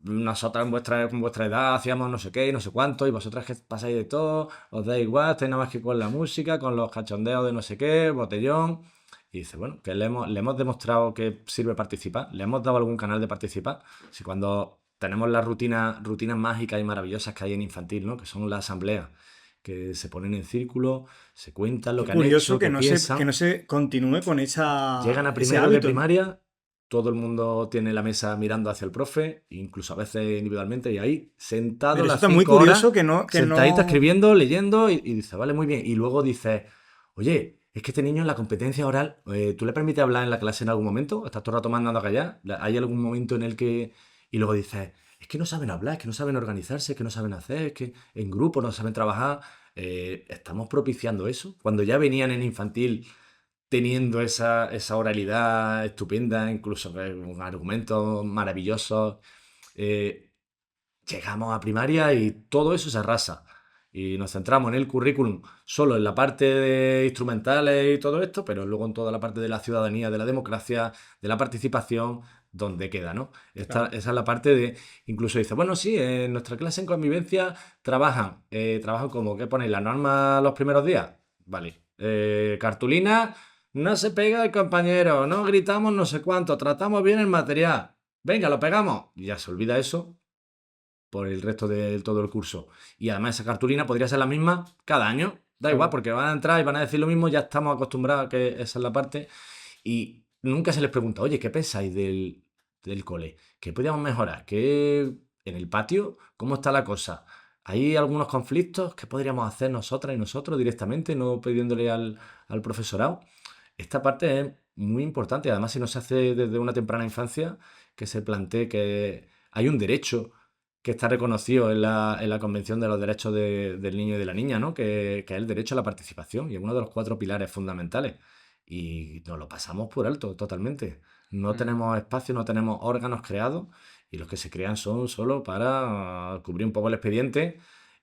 nosotros con vuestra edad hacíamos no sé qué y no sé cuánto, y vosotras que pasáis de todo, os da igual, estáis nada más que con la música, con los cachondeos de no sé qué, botellón. Y dice, bueno, que le hemos demostrado que sirve participar, le hemos dado algún canal de participar. Si cuando tenemos las rutinas mágicas y maravillosas que hay en infantil, ¿no? Que son las asambleas, que se ponen en círculo, se cuentan lo Qué que han curioso hecho, que que no piensan. se continúe con Llegan a ese primero de hábito. primaria, todo el mundo tiene la mesa mirando hacia el profe, incluso a veces individualmente, y ahí sentado Pero eso las está muy 5 horas, curioso que sentadito no. escribiendo, leyendo, y dice, vale, muy bien. Y luego dice, oye, es que este niño en la competencia oral, ¿tú le permites hablar en la clase en algún momento? ¿Estás todo el rato mandando a callar? ¿Hay algún momento en el que...? Y luego dice, es que no saben hablar, es que no saben organizarse, es que no saben hacer, es que en grupo no saben trabajar. Estamos propiciando eso. Cuando ya venían en infantil teniendo esa oralidad estupenda, incluso con argumentos maravillosos, eh, llegamos a primaria y todo eso se arrasa. Y nos centramos en el currículum solo en la parte de instrumentales y todo esto, pero luego en toda la parte de la ciudadanía, de la democracia, de la participación, dónde queda, ¿no? Claro. Esa es la parte de, incluso dice, bueno, sí, en nuestra clase en convivencia trabajan como, ¿qué ponéis? ¿La norma los primeros días? Vale. Cartulina, no se pega el compañero, no gritamos no sé cuánto, tratamos bien el material. Venga, lo pegamos. Y ya se olvida eso por el resto de todo el curso. Y además esa cartulina podría ser la misma cada año. Da igual, Claro. porque van a entrar y van a decir lo mismo, ya estamos acostumbrados a que esa es la parte. Y nunca se les pregunta, oye, ¿qué pensáis del cole? ¿Qué podríamos mejorar? ¿Qué en el patio? ¿Cómo está la cosa? ¿Hay algunos conflictos? ¿Qué podríamos hacer nosotras y nosotros directamente, no pidiéndole al profesorado? Esta parte es muy importante. Además, si no se hace desde una temprana infancia, que se plantee que hay un derecho que está reconocido en la Convención de los Derechos del Niño y de la Niña, ¿no? Que es el derecho a la participación y es uno de los 4 pilares fundamentales. Y nos lo pasamos por alto totalmente. No Mm. tenemos espacio, no tenemos órganos creados y los que se crean son solo para cubrir un poco el expediente.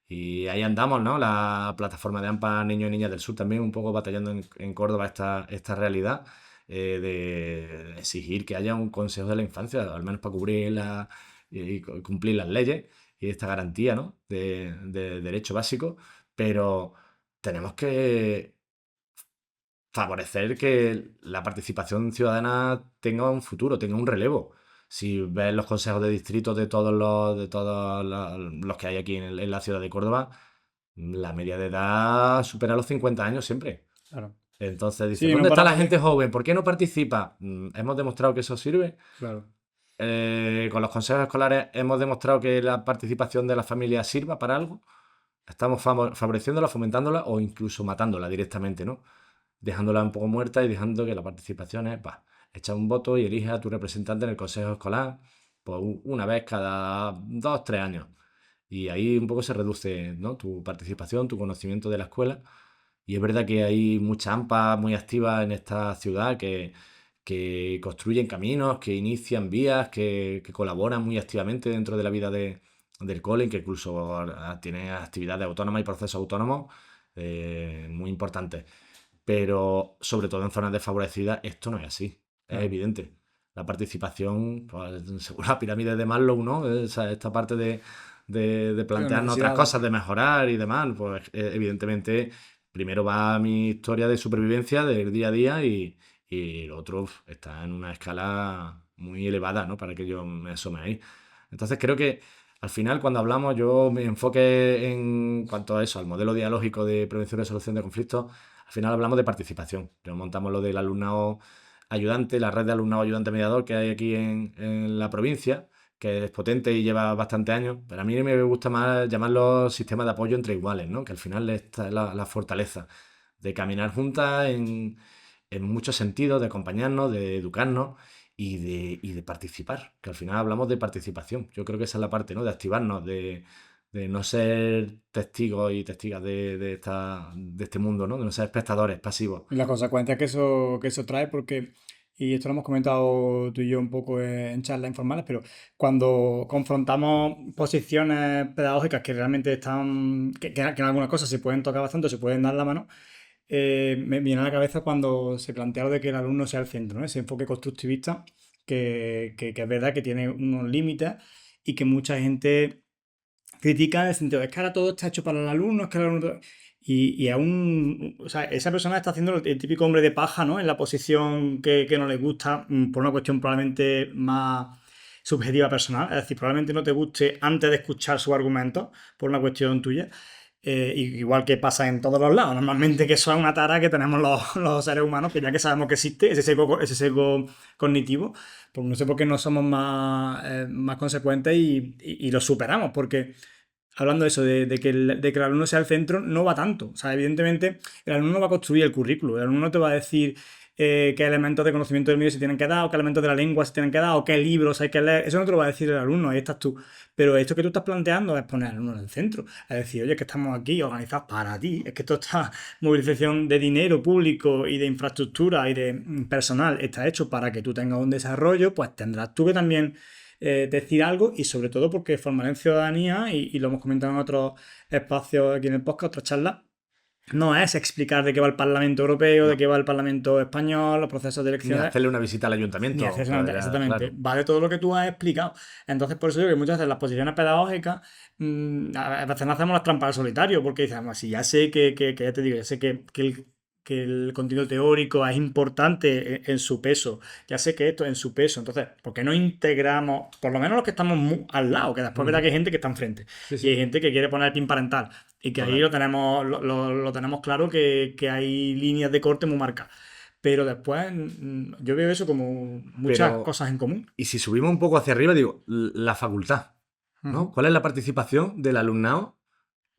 Y ahí andamos, ¿no? La plataforma de AMPA Niños y Niñas del Sur también un poco batallando en Córdoba esta realidad de exigir que haya un consejo de la infancia, al menos para cubrir y cumplir las leyes y esta garantía, ¿no? de derecho básico, pero tenemos que favorecer que la participación ciudadana tenga un futuro, tenga un relevo. Si ves los consejos de distrito de todos los que hay aquí en la ciudad de Córdoba, la media de edad supera los 50 años siempre. Claro. Entonces dice, Sí, no ¿dónde está para la poder. gente joven? ¿Por qué no participa? ¿Hemos demostrado que eso sirve? Claro. Con los consejos escolares hemos demostrado que la participación de la familia sirva para algo. Estamos favoreciéndola, fomentándola o incluso matándola directamente, ¿no? Dejándola un poco muerta y dejando que la participación es, va, echa un voto y elige a tu representante en el consejo escolar pues, una vez cada 2, 3 años. Y ahí un poco se reduce, ¿no? Tu participación, tu conocimiento de la escuela. Y es verdad que hay mucha AMPA muy activa en esta ciudad que construyen caminos, que inician vías, que colaboran muy activamente dentro de la vida del cole, que incluso tiene actividades autónomas y procesos autónomos muy importantes. Pero sobre todo en zonas desfavorecidas esto no es así, es Claro. evidente. La participación, pues, según la pirámide de Maslow, ¿no? Esta parte de De las plantearnos otras necesidades. cosas, de mejorar y demás, pues evidentemente primero va mi historia de supervivencia del día a día y lo otro está en una escala muy elevada, ¿no? Para que yo me asome ahí. Entonces creo que al final cuando hablamos yo me enfoque en cuanto a eso, al modelo dialógico de prevención y resolución de conflictos, al final hablamos de participación. Pero montamos lo del alumnado ayudante, la red de alumnado ayudante mediador que hay aquí en la provincia, que es potente y lleva bastantes años. Pero a mí me gusta más llamarlo sistemas de apoyo entre iguales, ¿no? Que al final esta es la fortaleza de caminar juntas en muchos sentidos, de acompañarnos, de educarnos y de participar. Que al final hablamos de participación. Yo creo que esa es la parte, ¿no? De activarnos, de no ser testigos y testigas de este mundo, ¿no? De no ser espectadores pasivos. Y las consecuencias que eso trae, porque, y esto lo hemos comentado tú y yo un poco en charlas informales, pero cuando confrontamos posiciones pedagógicas que realmente están, que en algunas cosas se pueden tocar bastante, se pueden dar la mano, me viene a la cabeza cuando se plantea lo de que el alumno sea el centro, ¿no? Ese enfoque constructivista que es verdad que tiene unos límites y que mucha gente critica en el sentido de es que ahora todo está hecho para el alumno, es que el alumno... Y aún, o sea, esa persona está haciendo el típico hombre de paja, ¿no? En la posición que no le gusta, por una cuestión probablemente más subjetiva personal. Es decir, probablemente no te guste antes de escuchar su argumento, por una cuestión tuya. Igual que pasa en todos los lados. Normalmente que eso es una tara que tenemos los seres humanos, que ya que sabemos que existe ese sesgo cognitivo, pues no sé por qué no somos más consecuentes y lo superamos, porque hablando de eso, de que el alumno sea el centro, no va tanto. O sea, evidentemente, el alumno no va a construir el currículo. El alumno no te va a decir qué elementos de conocimiento del medio se tienen que dar, o qué elementos de la lengua se tienen que dar, o qué libros hay que leer. Eso no te lo va a decir el alumno, ahí estás tú. Pero esto que tú estás planteando es poner al alumno en el centro. Es decir, oye, que estamos aquí organizados para ti. Es que toda esta movilización de dinero público y de infraestructura y de personal está hecho para que tú tengas un desarrollo, pues tendrás tú que también decir algo y sobre todo porque formar en ciudadanía, y lo hemos comentado en otros espacios aquí en el podcast, otras charlas, No es explicar de qué va el Parlamento Europeo, de No. qué va el Parlamento Español, los procesos de Ni elecciones. hacerle una visita al Ni ayuntamiento, hacer que vaya, exactamente. claro. Va de todo lo que tú has explicado. Entonces, por eso digo que muchas veces las posiciones pedagógicas, a veces no hacemos las trampas al solitario, porque dices, si ya sé que ya te digo, ya sé que el contenido teórico es importante en su peso, ya sé que esto es en su peso, entonces, ¿por qué no integramos, por lo menos los que estamos al lado, que después verá que hay Ujú. gente que está enfrente Sí, y hay sí, gente que quiere poner el pin parental y que ahí total. lo tenemos, lo tenemos claro que hay líneas de corte muy marcadas. Pero después yo veo eso como muchas Pero, cosas en común. y si subimos un poco hacia arriba, digo, la facultad, ¿no? Ujú. ¿Cuál es la participación del alumnado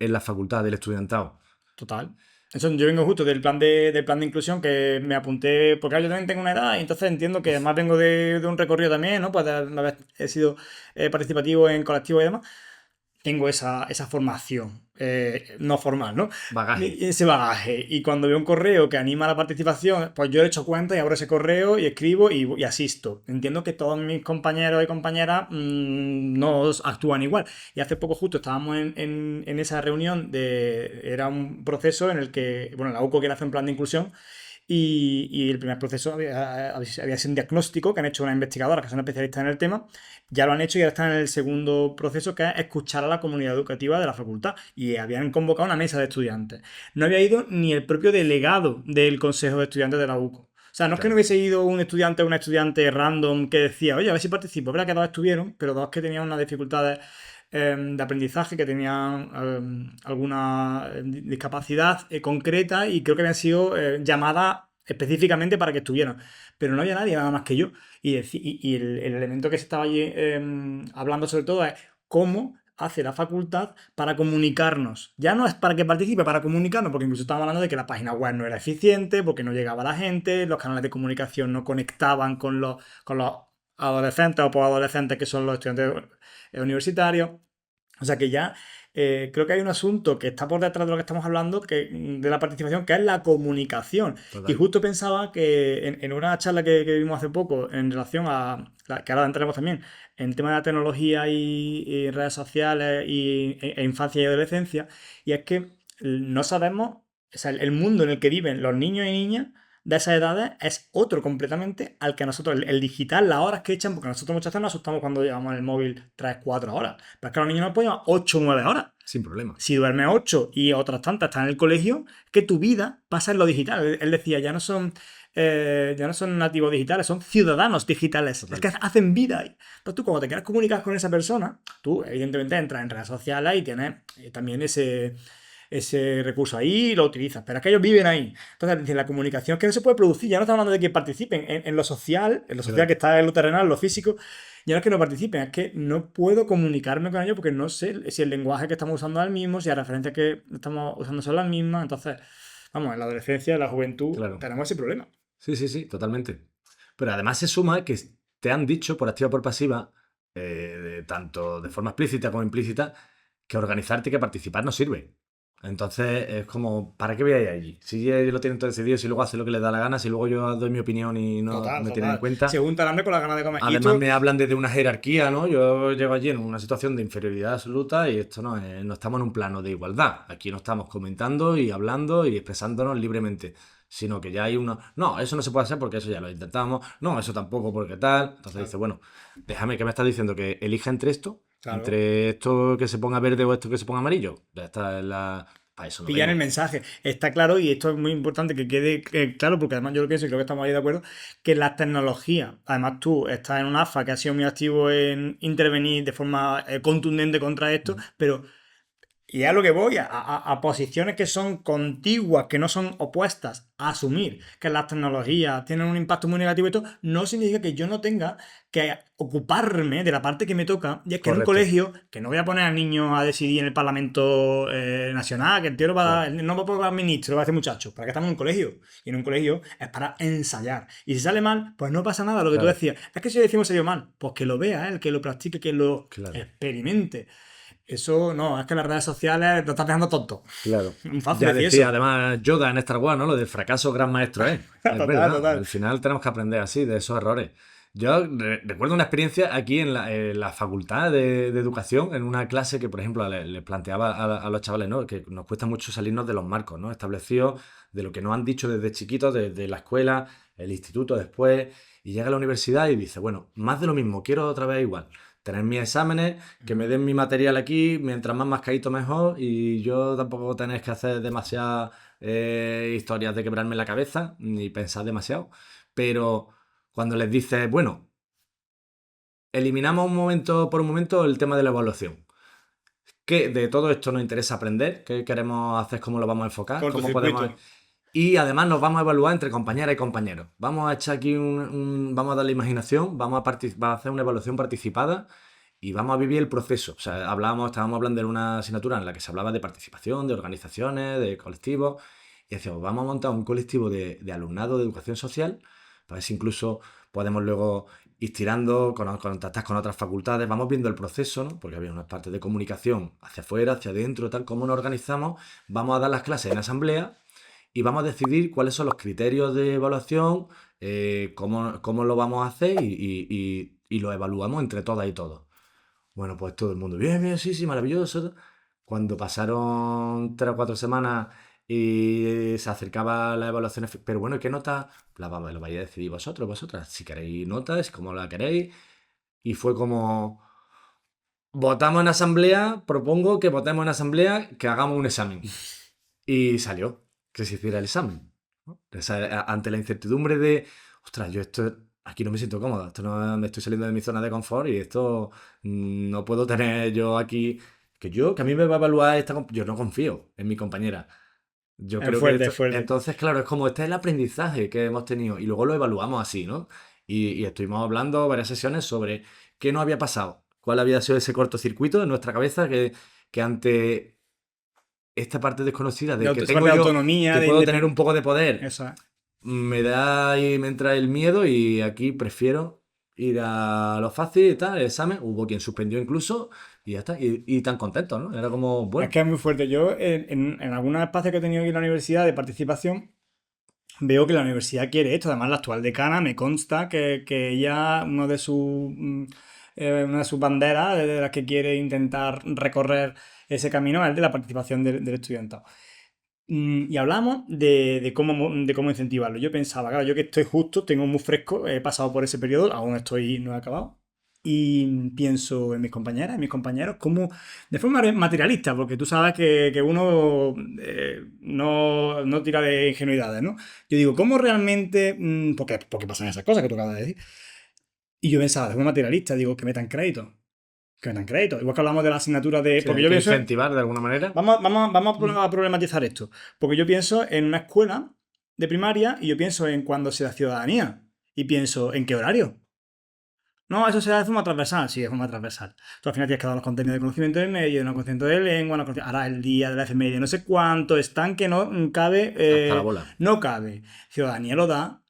en la facultad, del estudiantado? Total. Eso, yo vengo justo del plan de inclusión que me apunté, porque yo también tengo una edad y entonces entiendo que además vengo de un recorrido también, ¿no? Pues he sido participativo en colectivos y demás. Tengo esa formación no formal, ¿no? Bagaje. Ese bagaje. Y cuando veo un correo que anima a la participación, pues yo le echo cuenta y abro ese correo y escribo y asisto. Entiendo que todos mis compañeros y compañeras no actúan igual. Y hace poco justo estábamos en esa reunión era un proceso en el que, bueno, la UCO quiere hacer un plan de inclusión y el primer proceso había sido un diagnóstico que han hecho unas investigadoras que son especialistas en el tema, ya lo han hecho y ahora están en el segundo proceso que es escuchar a la comunidad educativa de la facultad y habían convocado una mesa de estudiantes. No había ido ni el propio delegado del Consejo de Estudiantes de la UCO. O sea, no es que no Claro. hubiese ido un estudiante o una estudiante random que decía, oye, a ver si participo. Es verdad que dos estuvieron, pero dos que tenían unas dificultades de aprendizaje, que tenían alguna discapacidad concreta y creo que habían sido llamadas específicamente para que estuvieran. Pero no había nadie nada más que yo. Y el elemento que se estaba allí hablando sobre todo es cómo hace la facultad para comunicarnos. Ya no es para que participe, para comunicarnos, porque incluso estábamos hablando de que la página web no era eficiente, porque no llegaba la gente, los canales de comunicación no conectaban con los adolescentes o posadolescentes que son los estudiantes universitarios. O sea que ya creo que hay un asunto que está por detrás de lo que estamos hablando de la participación, que es la comunicación. Y Total. justo pensaba que en una charla que vimos hace poco en relación que ahora entraremos también, en tema de la tecnología y redes sociales e infancia y adolescencia, y es que no sabemos, o sea, el mundo en el que viven los niños y niñas de esas edades es otro completamente al que nosotros, el digital, las horas que echan, porque nosotros muchas veces nos asustamos cuando llevamos en el móvil 3 4 horas. Pero es que los niños no pueden llevar 8 o 9 horas. Sin problema. Si duermes 8 y otras tantas están en el colegio, que tu vida pasa en lo digital. Él decía, ya no son nativos digitales, son ciudadanos digitales. Es Total. que hacen vida ahí. Entonces tú cuando te quieras comunicar con esa persona, tú evidentemente entras en redes sociales y tienes también ese recurso ahí y lo utilizas. Pero es que ellos viven ahí. Entonces, dice, la comunicación es que no se puede producir. Ya no estamos hablando de que participen en lo social que Claro. está en lo terrenal, en lo físico. Ya no es que no participen, es que no puedo comunicarme con ellos porque no sé si el lenguaje que estamos usando es el mismo, si las referencias que estamos usando son las mismas. Entonces, vamos, en la adolescencia, en la juventud, Claro. tenemos ese problema. Sí, sí, sí, totalmente. Pero además se suma que te han dicho por activa o por pasiva, tanto de forma explícita como implícita, que organizarte y que participar no sirve. Entonces es como, ¿para qué voy a ir allí? Si ya lo tienen todo decidido, si luego hace lo que les da la gana, si luego yo doy mi opinión y no Total, me tienen en total. cuenta. Se junta el hambre con las ganas de comer. Y Además esto, me hablan desde una jerarquía, ¿no? Yo llego allí en una situación de inferioridad absoluta y esto no estamos en un plano de igualdad. Aquí no estamos comentando y hablando y expresándonos libremente, sino que ya hay uno, no, eso no se puede hacer porque eso ya lo intentamos, no, eso tampoco porque tal. Entonces claro, dice, bueno, déjame, ¿qué me estás diciendo? Que elija claro. entre esto que se ponga verde o esto que se ponga amarillo. Ya está en la... Para eso no Pillan el vengo. mensaje. Está claro, y esto es muy importante que quede claro, porque además yo lo pienso y creo que estamos ahí de acuerdo, que las tecnologías, además tú estás en un AFA que ha sido muy activo en intervenir de forma contundente contra esto, Ujú. pero y a lo que voy, a posiciones que son contiguas, que no son opuestas, a asumir que las tecnologías tienen un impacto muy negativo y todo, no significa que yo no tenga que ocuparme de la parte que me toca, y es que en un Correcto, colegio, que no voy a poner al niño a decidir en el Parlamento Nacional, que el tío claro, no va a poner ministro, va a hacer muchacho, para que estamos en un colegio, y en un colegio es para ensayar, y si sale mal, pues no pasa nada, lo que tú claro, decías, es que si decimos salió mal, pues que lo vea él, que lo practique, que lo claro. experimente. Eso no, es que las redes sociales te estás dejando tonto. Claro. Fácil Ya decir decía eso. además Yoda en Star Wars, ¿no? Lo del fracaso gran maestro es. Es Total, verdad. total. Al final tenemos que aprender así, de esos errores. Yo recuerdo una experiencia aquí en la facultad de educación, en una clase que, por ejemplo, les planteaba a los chavales, ¿no? Que nos cuesta mucho salirnos de los marcos, ¿no? Establecidos, de lo que nos han dicho desde chiquitos, desde la escuela, el instituto después, y llega a la universidad y dice, bueno, más de lo mismo, quiero otra vez igual. Tener mis exámenes, que me den mi material aquí, mientras más mascadito mejor, y yo tampoco tenéis que hacer demasiadas historias de quebrarme la cabeza, ni pensar demasiado. Pero cuando les dices, bueno, eliminamos por un momento el tema de la evaluación. ¿Qué de todo esto nos interesa aprender? ¿Qué queremos hacer? ¿Cómo lo vamos a enfocar? ¿Cómo podemos...? Cortocircuito. Y además nos vamos a evaluar entre compañeras y compañeros. Vamos a echar aquí vamos a darle imaginación, vamos a hacer una evaluación participada y vamos a vivir el proceso. O sea, estábamos hablando de una asignatura en la que se hablaba de participación, de organizaciones, de colectivos. Y decíamos, vamos a montar un colectivo de alumnado de educación social, para ver si incluso podemos luego ir tirando, contactar con otras facultades, vamos viendo el proceso, ¿no? Porque había una parte de comunicación hacia afuera, hacia adentro, tal, cómo nos organizamos, vamos a dar las clases en asamblea y vamos a decidir cuáles son los criterios de evaluación, cómo lo vamos a hacer y lo evaluamos entre todas y todos. Bueno, pues todo el mundo, bien, bien, sí, sí, maravilloso. Cuando pasaron 3 o 4 semanas y se acercaba la evaluación, pero bueno, ¿qué nota? Lo vais a decidir vosotros, vosotras. Si queréis notas, como la queréis. Y fue como, votamos en asamblea, propongo que votemos en asamblea, que hagamos un examen. Y salió que se hiciera el examen, ¿no? O sea, ante la incertidumbre de, ostras, yo esto, aquí no me siento cómodo, esto no, me estoy saliendo de mi zona de confort y esto no puedo tener yo aquí, que a mí me va a evaluar yo no confío en mi compañera. Yo Es creo que fuerte, es esto, fuerte. entonces, claro, es como este es el aprendizaje que hemos tenido y luego lo evaluamos así, ¿no? Y estuvimos hablando varias sesiones sobre qué nos había pasado, cuál había sido ese cortocircuito en nuestra cabeza que ante esta parte desconocida de que Esa parte tengo de yo, autonomía, que de puedo tener un independencia. poco de poder, Eso es. me da y me entra el miedo y aquí prefiero ir a lo fácil y tal, el examen. Hubo quien suspendió incluso y ya está. Y tan contento, ¿no? Era como, Es bueno, que es muy fuerte. Yo, en algunos espacios que he tenido aquí en la universidad de participación, veo que la universidad quiere esto. Además, la actual decana me consta que ella, una de sus banderas de las que quiere intentar recorrer ese camino es el de la participación del estudiantado. Y hablamos de cómo incentivarlo. Yo pensaba, claro, yo que estoy justo, tengo muy fresco, he pasado por ese periodo, no he acabado. Y pienso en mis compañeras, en mis compañeros, como de forma materialista, porque tú sabes que uno no tira de ingenuidades, ¿no? Yo digo, ¿cómo realmente? Porque pasan esas cosas que tú acabas de decir. Y yo pensaba, de forma materialista, digo, que metan crédito. Que metan crédito. Igual que hablamos de la asignatura de. sí, Porque hay yo que pienso. incentivar de alguna manera. Vamos a problematizar esto. Porque yo pienso en una escuela de primaria y yo pienso en cuando se da ciudadanía. Y pienso, ¿en qué horario? No, eso se da de forma transversal. Sí, de forma transversal. Tú al final tienes que dar los contenidos de conocimiento del medio, de conocimiento de lengua, ahora el día de la efeméride, no sé cuánto, están que no cabe. Hasta la bola. No cabe. Ciudadanía lo da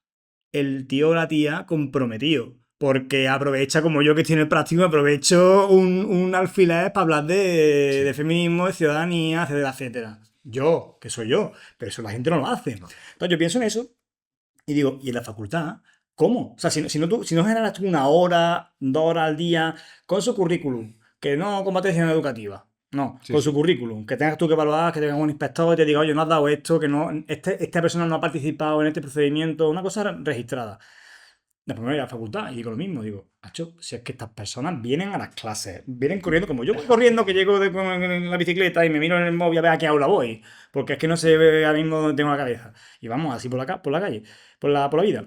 el tío o la tía comprometido. Porque aprovecha, como yo que estoy en el práctico, aprovecho un alfiler para hablar de Sí. feminismo, de ciudadanía, etcétera, etcétera. Yo, que soy yo, pero eso la gente no lo hace. No. Entonces yo pienso en eso y digo, ¿y en la facultad? ¿Cómo? O sea, si no generas tú 1 hora, 2 horas al día con su currículum, que no con materia educativa, no, Sí, con su sí. currículum, que tengas tú que evaluar, que tengas un inspector y te diga, oye, no has dado esto, que no, esta persona no ha participado en este procedimiento, una cosa registrada. Después me voy a la facultad y digo lo mismo, digo, macho, si es que estas personas vienen a las clases, vienen corriendo como yo voy corriendo, que llego con la bicicleta y me miro en el móvil a ver a qué aula voy, porque es que no sé ahora mismo dónde tengo la cabeza. Y vamos así por la calle, por la vida.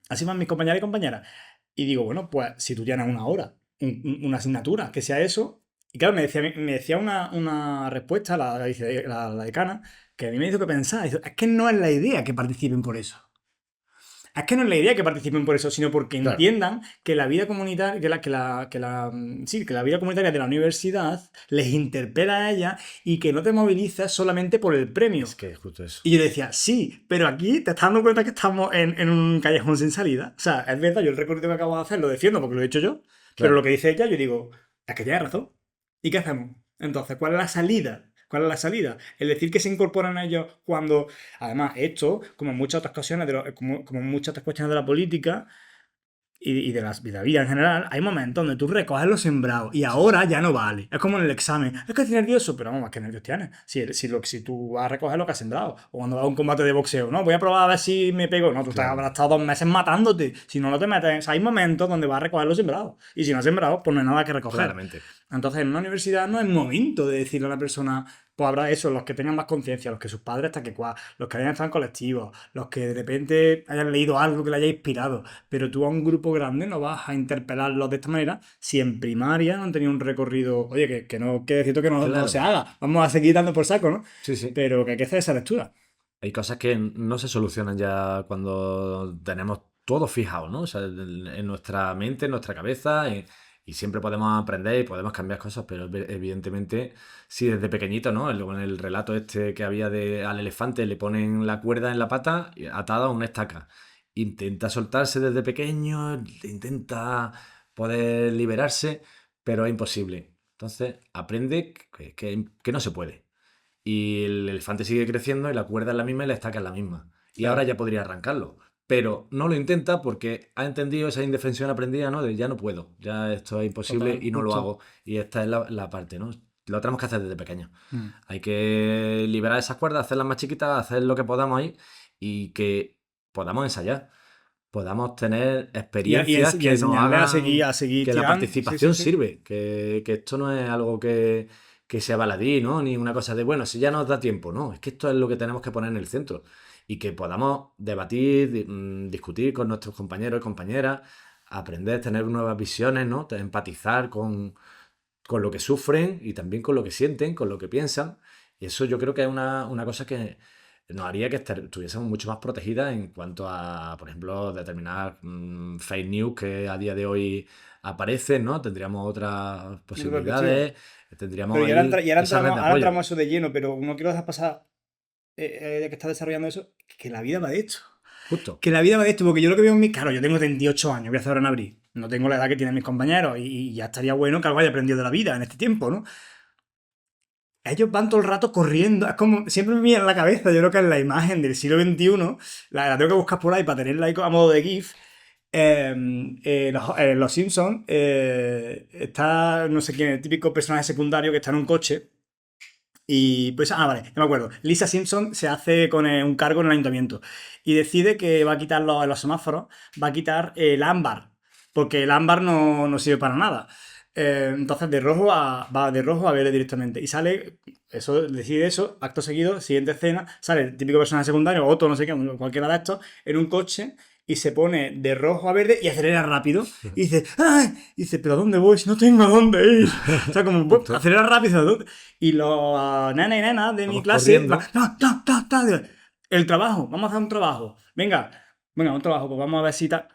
Así van mis compañeros y compañeras. Y digo, bueno, pues si tú tienes 1 hora, una asignatura, que sea eso. Y claro, me decía una respuesta, la decana, que a mí me hizo que pensar. Dice, es que no es la idea que participen por eso. Es que no es la idea que participen por eso, sino porque Claro. entiendan que la vida comunitaria, que la vida comunitaria de la universidad les interpela a ella y que no te movilizas solamente por el Es premio. que es justo eso. Y yo le decía, sí, pero aquí te estás dando cuenta que estamos en un callejón sin salida. O sea, es verdad, yo el recorrido que acabo de hacer lo defiendo porque lo he hecho yo, pero lo Claro. que dice ella, yo digo, es que tienes razón. ¿Y qué hacemos? Entonces, ¿cuál es la salida? ¿Cuál es la salida? El decir que se incorporan a ellos cuando, además, esto, como en muchas otras ocasiones, como en muchas otras cuestiones de la política, de la vida en general, hay momentos donde tú recoges lo sembrado y ahora ya no vale. Es como en el examen. Es que estoy nervioso, pero vamos, ¿qué nervios tienes? Si tú vas a recoger lo que has sembrado. O cuando vas a un combate de boxeo, ¿no? Voy a probar a ver si me pego. No, tú Claro, habrás estado 2 meses matándote. Si no, no te metes. O sea, hay momentos donde vas a recoger lo sembrado. Y si no has sembrado, pues no hay nada que recoger. claramente. Entonces, en una universidad no es momento de decirle a la persona, pues habrá eso, los que tengan más conciencia, los que sus padres están que cual, los que hayan estado en colectivos, los que de repente hayan leído algo que le haya inspirado. Pero tú a un grupo grande no vas a interpelarlos de esta manera si en primaria no han tenido un recorrido. Oye, que no quiere decir que no se Claro, haga. Vamos a seguir dando por saco, ¿no? sí, sí. Pero que hay que hacer esa lectura. Hay cosas que no se solucionan ya cuando tenemos todo fijado, ¿no? O sea, en nuestra mente, en nuestra cabeza, y siempre podemos aprender y podemos cambiar cosas, pero evidentemente, si desde pequeñito, ¿no? En el relato este que había al elefante le ponen la cuerda en la pata atada a una estaca. Intenta soltarse desde pequeño, intenta poder liberarse, pero es imposible. Entonces, aprende que no se puede. Y el elefante sigue creciendo y la cuerda es la misma y la estaca es la misma. Y ahora Claro, ya podría arrancarlo. Pero no lo intenta porque ha entendido esa indefensión aprendida, ¿no? De ya no puedo, ya esto es imposible total, y no lo justo. hago. Y esta es la parte, ¿no? Lo tenemos que hacer desde pequeño. Mm. Hay que liberar esas cuerdas, hacerlas más chiquitas, hacer lo que podamos ahí y que podamos ensayar, podamos tener experiencias Y que nos enseñarle hagan a seguir que la tirando. Sí, sí, participación sí. sirve, que esto no es algo que sea baladí, ¿no? Ni una cosa de, bueno, si ya nos da tiempo, no, es que esto es lo que tenemos que poner en el centro y que podamos debatir, discutir con nuestros compañeros y compañeras, aprender, tener nuevas visiones, ¿no? Empatizar con lo que sufren y también con lo que sienten, con lo que piensan. Y eso yo creo que es una cosa que nos haría que estuviésemos mucho más protegidas en cuanto a, por ejemplo, determinadas fake news que a día de hoy aparecen, ¿no? Tendríamos otras Otra perspectiva. posibilidades, tendríamos Pero ahí esa red de ahora apoyo. entramos a eso de lleno, pero no quiero dejar pasar, de que estás desarrollando eso, que la vida va de esto. Justo. Que la vida va de esto, porque yo lo que veo en mi. Claro, yo tengo 38 años, voy a hacer ahora en abril. No tengo la edad que tienen mis compañeros y ya estaría bueno que algo haya aprendido de la vida en este tiempo, ¿no? Ellos van todo el rato corriendo, es como, siempre me viene en la cabeza, yo creo que es la imagen del siglo XXI, la tengo que buscar por ahí para tenerla ahí a modo de GIF. Los Simpsons, está, no sé quién, el típico personaje secundario que está en un coche. Y pues, vale, no me acuerdo. Lisa Simpson se hace con un cargo en el ayuntamiento y decide que va a quitar los semáforos, va a quitar el ámbar, porque el ámbar no sirve para nada. Entonces va de rojo a verde directamente. Y sale, eso, decide eso, acto seguido, siguiente escena, sale el típico personaje secundario, Otto, no sé qué, cualquiera de estos, en un coche y se pone de rojo a verde y acelera rápido. Y dice, ¡ay! Y dice, ¿pero a dónde voy? Si no tengo a dónde ir. O sea, como, Justo. acelera rápido. ¿Dónde? Y los nenas y nenas de mi Vamos clase, corriendo. el trabajo, vamos a hacer un trabajo. Venga, un trabajo, pues vamos a ver si tal.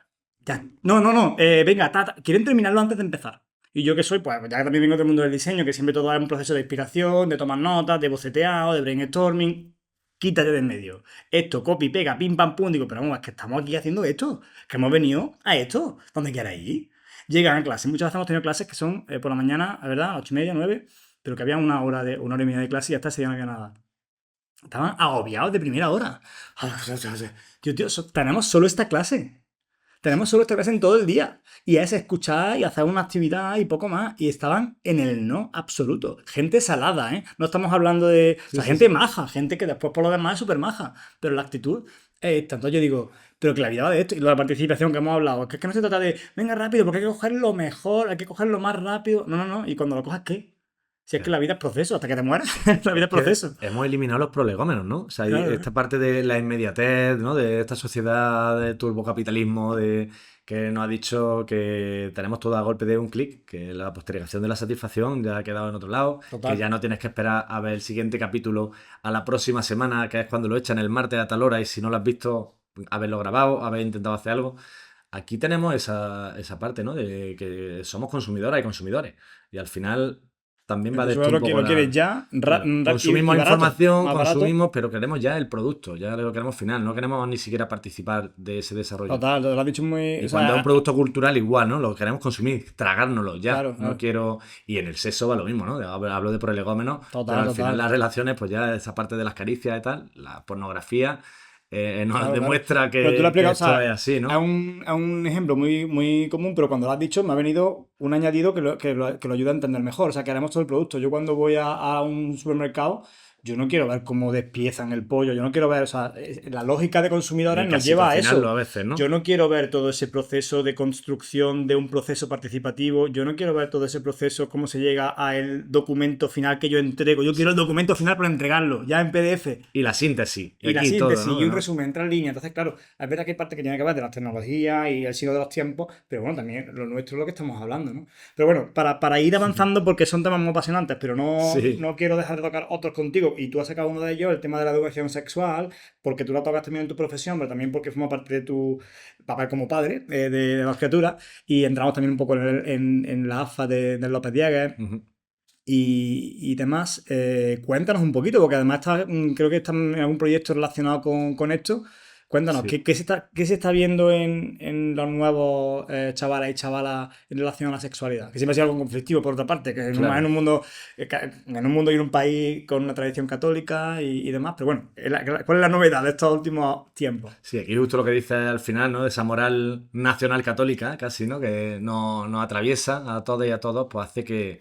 Ya. No, venga, quieren terminarlo antes de empezar. Y yo que soy, pues ya que también vengo del mundo del diseño, que siempre todo es un proceso de inspiración, de tomar notas, de boceteado, de brainstorming. Quítate de en medio. Esto, copy, pega, pim, pam, pum. Digo, pero vamos, es que estamos aquí haciendo esto. Que hemos venido a esto. ¿Dónde quieres ir? Llegan a clase. Muchas veces hemos tenido clases que son por la mañana, ¿verdad? 8:30, 9, pero que había una hora y media de clase y ya está, ese día no había nada. Estaban agobiados de primera hora. Tío, tenemos solo esta clase. Tenemos solo esta clase en todo el día. Y es escuchar y hacer una actividad y poco más. Y estaban en el no absoluto. Gente salada, ¿eh? No estamos hablando de. O Sí, sea, sí, gente sí. maja, gente que después por lo demás es súper maja. Pero la actitud es tanto. Yo digo, pero que la vida va de esto. Y lo de la participación que hemos hablado. Es que no se trata de, venga rápido, porque hay que coger lo mejor, hay que cogerlo más rápido. No. Y cuando lo cojas, ¿qué? Si es que la vida es proceso, hasta que te mueras. La vida Es es que proceso. hemos eliminado los prolegómenos, ¿no? O sea, Claro, ¿eh? esta parte de la inmediatez, ¿no? De esta sociedad de turbocapitalismo, que nos ha dicho que tenemos todo a golpe de un clic, que la postergación de la satisfacción ya ha quedado en otro lado, que Total. ya no tienes que esperar a ver el siguiente capítulo a la próxima semana, que es cuando lo echan el martes a tal hora, y si no lo has visto, haberlo grabado, haber intentado hacer algo. Aquí tenemos esa parte, ¿no? De que somos consumidoras y consumidores. Y al final también El va de esto consumidor un lo poco quiere ya, Claro, y consumimos barato. información, Más barato. consumimos, pero queremos ya el producto, ya lo queremos final, no queremos ni siquiera participar de ese desarrollo. Total, lo has dicho muy. Y O cuando es un sea, producto cultural, igual, ¿no? Lo queremos consumir, tragárnoslo ya. claro, No claro. quiero. Y en el sexo va lo mismo, ¿no? Hablo de prolegómenos, pero Total, al final total. las relaciones, pues ya esa parte de las caricias y tal, la pornografía, nos Claro, claro. demuestra Pero tú lo has que explicado, o esto es sea, así, ¿no? es un ejemplo muy, muy común, pero cuando lo has dicho me ha venido un añadido que lo ayuda a entender mejor. O sea, que haremos todo el producto. Yo cuando voy a un supermercado, yo no quiero ver cómo despiezan el pollo, yo no quiero ver, o sea, la lógica de consumidores Ni nos casi lleva a cocinarlo eso. a veces, Yo ¿no? no quiero ver todo ese proceso de construcción de un proceso participativo, yo no quiero ver todo ese proceso, cómo se llega al documento final que yo entrego. Yo quiero el documento final para entregarlo, ya en PDF. Y la síntesis, y Y la aquí todo, síntesis ¿no? y un resumen entre líneas. Entonces, claro, es verdad que hay parte que tiene que ver de las tecnologías y el signo de los tiempos, pero bueno, también lo nuestro es lo que estamos hablando, ¿no? Pero bueno, para ir avanzando, porque son temas muy apasionantes, pero Sí. no quiero dejar de tocar otros contigo, y tú has sacado uno de ellos, el tema de la educación sexual, porque tú la tocas también en tu profesión, pero también porque forma parte de tu papel como padre de las criaturas, y entramos también un poco en la AFA de López Diegues Ujú. y demás. Cuéntanos un poquito, porque además creo que están en algún proyecto relacionado con esto. Cuéntanos, Sí. qué se está viendo en los nuevos chavales y chavalas en relación a la sexualidad? Que siempre ha sido algo conflictivo, por otra parte, que en Claro. un mundo, en un mundo y en un país con una tradición católica y demás. Pero bueno, ¿cuál es la novedad de estos últimos tiempos? Sí, aquí justo lo que dice al final, ¿no? De esa moral nacional católica, casi, ¿no? Que nos atraviesa a todos y a todos, pues hace que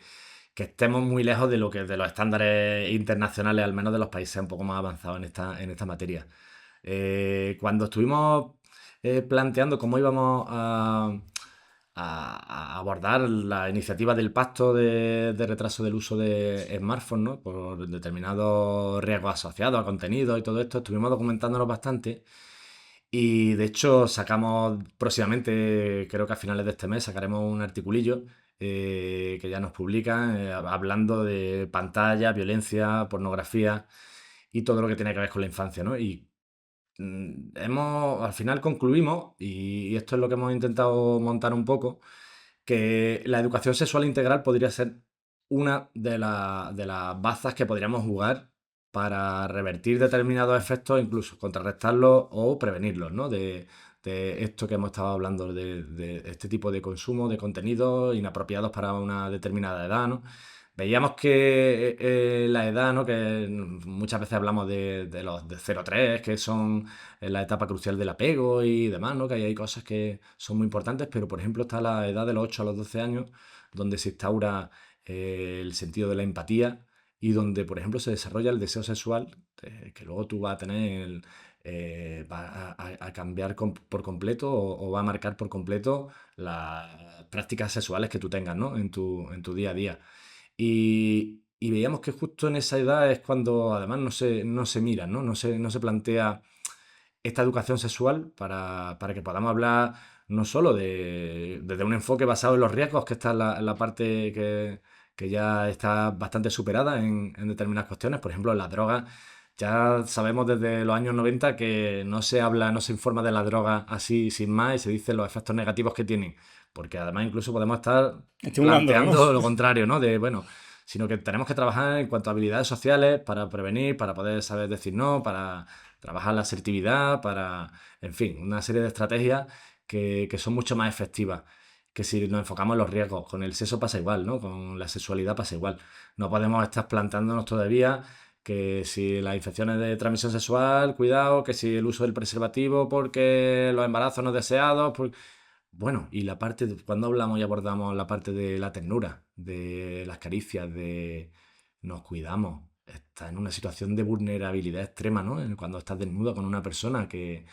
estemos muy lejos de lo que de los estándares internacionales, al menos de los países un poco más avanzados en esta materia. Cuando estuvimos planteando cómo íbamos a abordar la iniciativa del pacto de retraso del uso de smartphones, ¿no? Por determinados riesgos asociados a contenido y todo esto, estuvimos documentándonos bastante y de hecho sacamos próximamente, creo que a finales de este mes, sacaremos un articulillo que ya nos publican hablando de pantalla, violencia, pornografía y todo lo que tiene que ver con la infancia, ¿no? Y al final concluimos, y esto es lo que hemos intentado montar un poco, que la educación sexual integral podría ser una de las bazas que podríamos jugar para revertir determinados efectos, incluso contrarrestarlos o prevenirlos, ¿no? De esto que hemos estado hablando, de este tipo de consumo de contenidos inapropiados para una determinada edad, ¿no? Veíamos que la edad, ¿no? Que muchas veces hablamos de los de 0 a 3, que son la etapa crucial del apego y demás, ¿no? Que ahí hay cosas que son muy importantes, pero por ejemplo está la edad de los 8 a los 12 años, donde se instaura el sentido de la empatía y donde, por ejemplo, se desarrolla el deseo sexual, que luego tú vas a tener, va a cambiar por completo o va a marcar por completo las prácticas sexuales que tú tengas, ¿no? En tu día a día. Y veíamos que justo en esa edad es cuando además no se mira, ¿no? No se plantea esta educación sexual para que podamos hablar no solo desde un enfoque basado en los riesgos, que esta es la parte que ya está bastante superada en determinadas cuestiones. Por ejemplo, las drogas, ya sabemos desde los años 90 que no se habla, no se informa de las drogas así sin más y se dicen los efectos negativos que tienen. Porque además incluso podemos estar Estimulándolo, ¿no? planteando lo contrario, ¿no? De, bueno, sino que tenemos que trabajar en cuanto a habilidades sociales para prevenir, para poder saber decir no, para trabajar la asertividad, para, en fin, una serie de estrategias que son mucho más efectivas que si nos enfocamos en los riesgos. Con el sexo pasa igual, ¿no? Con la sexualidad pasa igual. No podemos estar plantándonos todavía que si las infecciones de transmisión sexual, cuidado, que si el uso del preservativo porque los embarazos no deseados, bueno, y la parte, cuando hablamos y abordamos la parte de la ternura, de las caricias, de nos cuidamos, estás en una situación de vulnerabilidad extrema, ¿no? Cuando estás desnudo con una persona que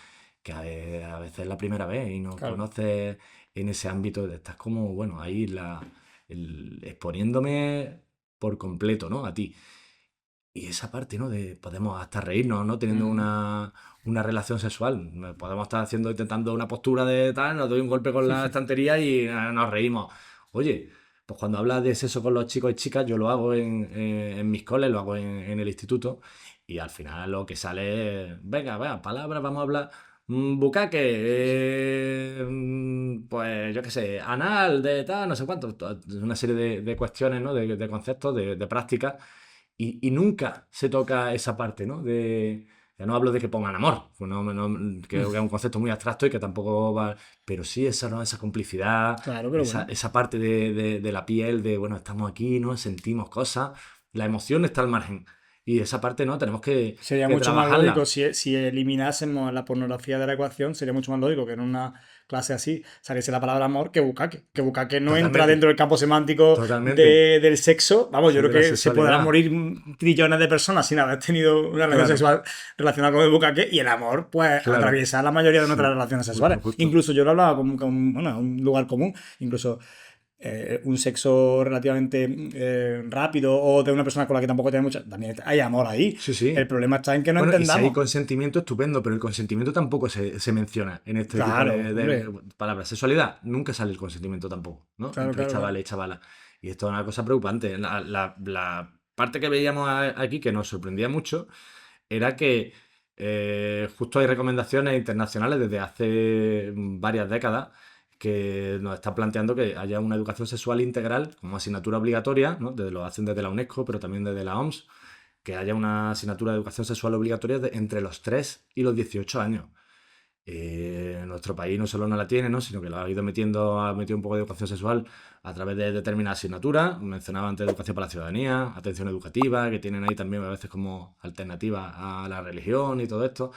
a veces es la primera vez y no Claro. conoces en ese ámbito, estás como, bueno, ahí exponiéndome por completo, ¿no? A ti. Y esa parte, ¿no? De podemos hasta reírnos, ¿no? Teniendo Ujú. una relación sexual. Podemos estar haciendo, intentando una postura de tal, nos doy un golpe con la estantería y nos reímos. Oye, pues cuando hablas de sexo con los chicos y chicas, yo lo hago en mis coles, lo hago en el instituto, y al final lo que sale es, venga, vea, palabras, vamos a hablar. Bucaque, pues yo qué sé, anal, de tal, no sé cuánto, una serie de cuestiones, ¿no? De conceptos, de prácticas y nunca se toca esa parte, ¿no? Ya no hablo de que pongan amor, pues que es un concepto muy abstracto y que tampoco va. Pero sí esa, ¿no? Esa complicidad, Claro, pero bueno. esa parte de la piel, de bueno, estamos aquí, ¿no? Sentimos cosas. La emoción está al margen. Y esa parte no, tenemos Sería que mucho más lógico trabajarla. si eliminásemos la pornografía de la ecuación, sería mucho más lógico que en una clase así saliese la palabra amor que bucaque. Que bucaque no entra Totalmente, dentro del campo semántico totalmente. del sexo. Vamos, yo Sí, creo de la que se podrán sexualidad. morir trillones de personas sin haber tenido una relación Claro, sexual relacionada con el bucaque y el amor, pues, claro. atraviesa la mayoría de nuestras Sí, relaciones justo, sexuales. justo. Incluso yo lo hablaba con bueno, un lugar común. Incluso un sexo relativamente rápido o de una persona con la que tampoco tiene mucha. También hay amor ahí. Sí, El sí. problema está en que no Bueno, y si hay entendamos. consentimiento, estupendo, pero el consentimiento tampoco se menciona en este tipo Claro, de hombre. palabras. Sexualidad, nunca sale el consentimiento tampoco, ¿no? Claro, Entre claro, claro. chavales y chavalas. Y esto es una cosa preocupante. La parte que veíamos aquí que nos sorprendía mucho era que justo hay recomendaciones internacionales desde hace varias décadas que nos están planteando que haya una educación sexual integral como asignatura obligatoria, ¿no? Lo hacen desde la UNESCO, pero también desde la OMS, que haya una asignatura de educación sexual obligatoria entre los 3 y los 18 años. Nuestro país no solo no la tiene, ¿no? Sino que lo ha metido un poco de educación sexual a través de determinadas asignaturas. Mencionaba antes educación para la ciudadanía, atención educativa, que tienen ahí también a veces como alternativa a la religión y todo esto.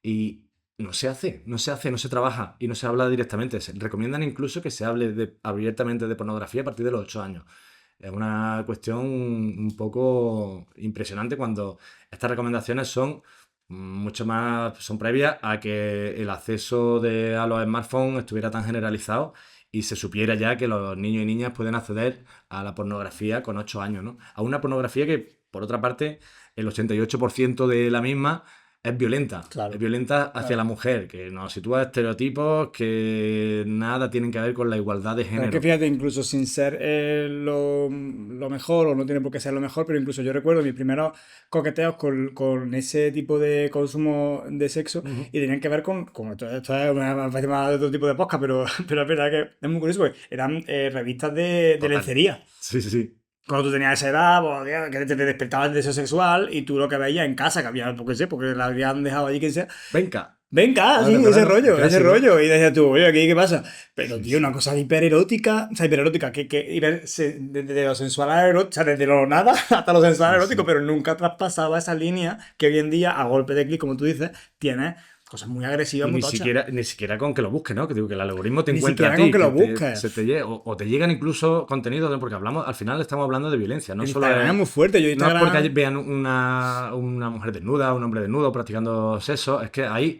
Y no se trabaja y no se habla directamente. Se recomiendan incluso que se hable abiertamente de pornografía a partir de los 8 años. Es una cuestión un poco impresionante cuando estas recomendaciones son mucho más, son previas a que el acceso a los smartphones estuviera tan generalizado y se supiera ya que los niños y niñas pueden acceder a la pornografía con 8 años, ¿no? A una pornografía que, por otra parte, el 88% de la misma es Claro, violenta hacia la claro. mujer, que nos sitúa estereotipos que nada tienen que ver con la igualdad de Pero es que género. fíjate, incluso sin ser lo mejor, o no tiene por qué ser lo mejor, pero incluso yo recuerdo mis primeros coqueteos con ese tipo de consumo de sexo Ujú. y tenían que ver con esto es una especie más de otro tipo de podcast, pero, pero es verdad que es muy curioso, porque eran revistas de Total. lencería. Sí, sí, sí. Cuando tú tenías esa edad, pues, tío, que te despertabas el deseo sexual y tú lo que veías en casa, que había, porque sé, porque la habían dejado allí, quien sea, Venga, venga, vamos a sí, recordarlo. Un ese clásico. rollo. Y decías tú, oye, ¿qué pasa? Pero, Sí, tío, una sí. cosa hipererótica, o sea, hipererótica, desde lo sensual a erótico, o sea, desde lo nada hasta lo sensual a Sí, erótico, sí. pero nunca traspasaba esa línea que hoy en día, a golpe de clic, como tú dices, tienes cosas muy agresivas, Y muy tochas. ni siquiera con que lo busques, ¿no? Que digo que el algoritmo te Ni encuentra a siquiera con ti, que que lo busques. se te llegue, o te llegan incluso contenidos, ¿no? Porque hablamos, al final estamos hablando de violencia, no El solo Instagram es es, muy fuerte, yo no es porque Instagram... vean una mujer desnuda, un hombre desnudo practicando sexo, es que hay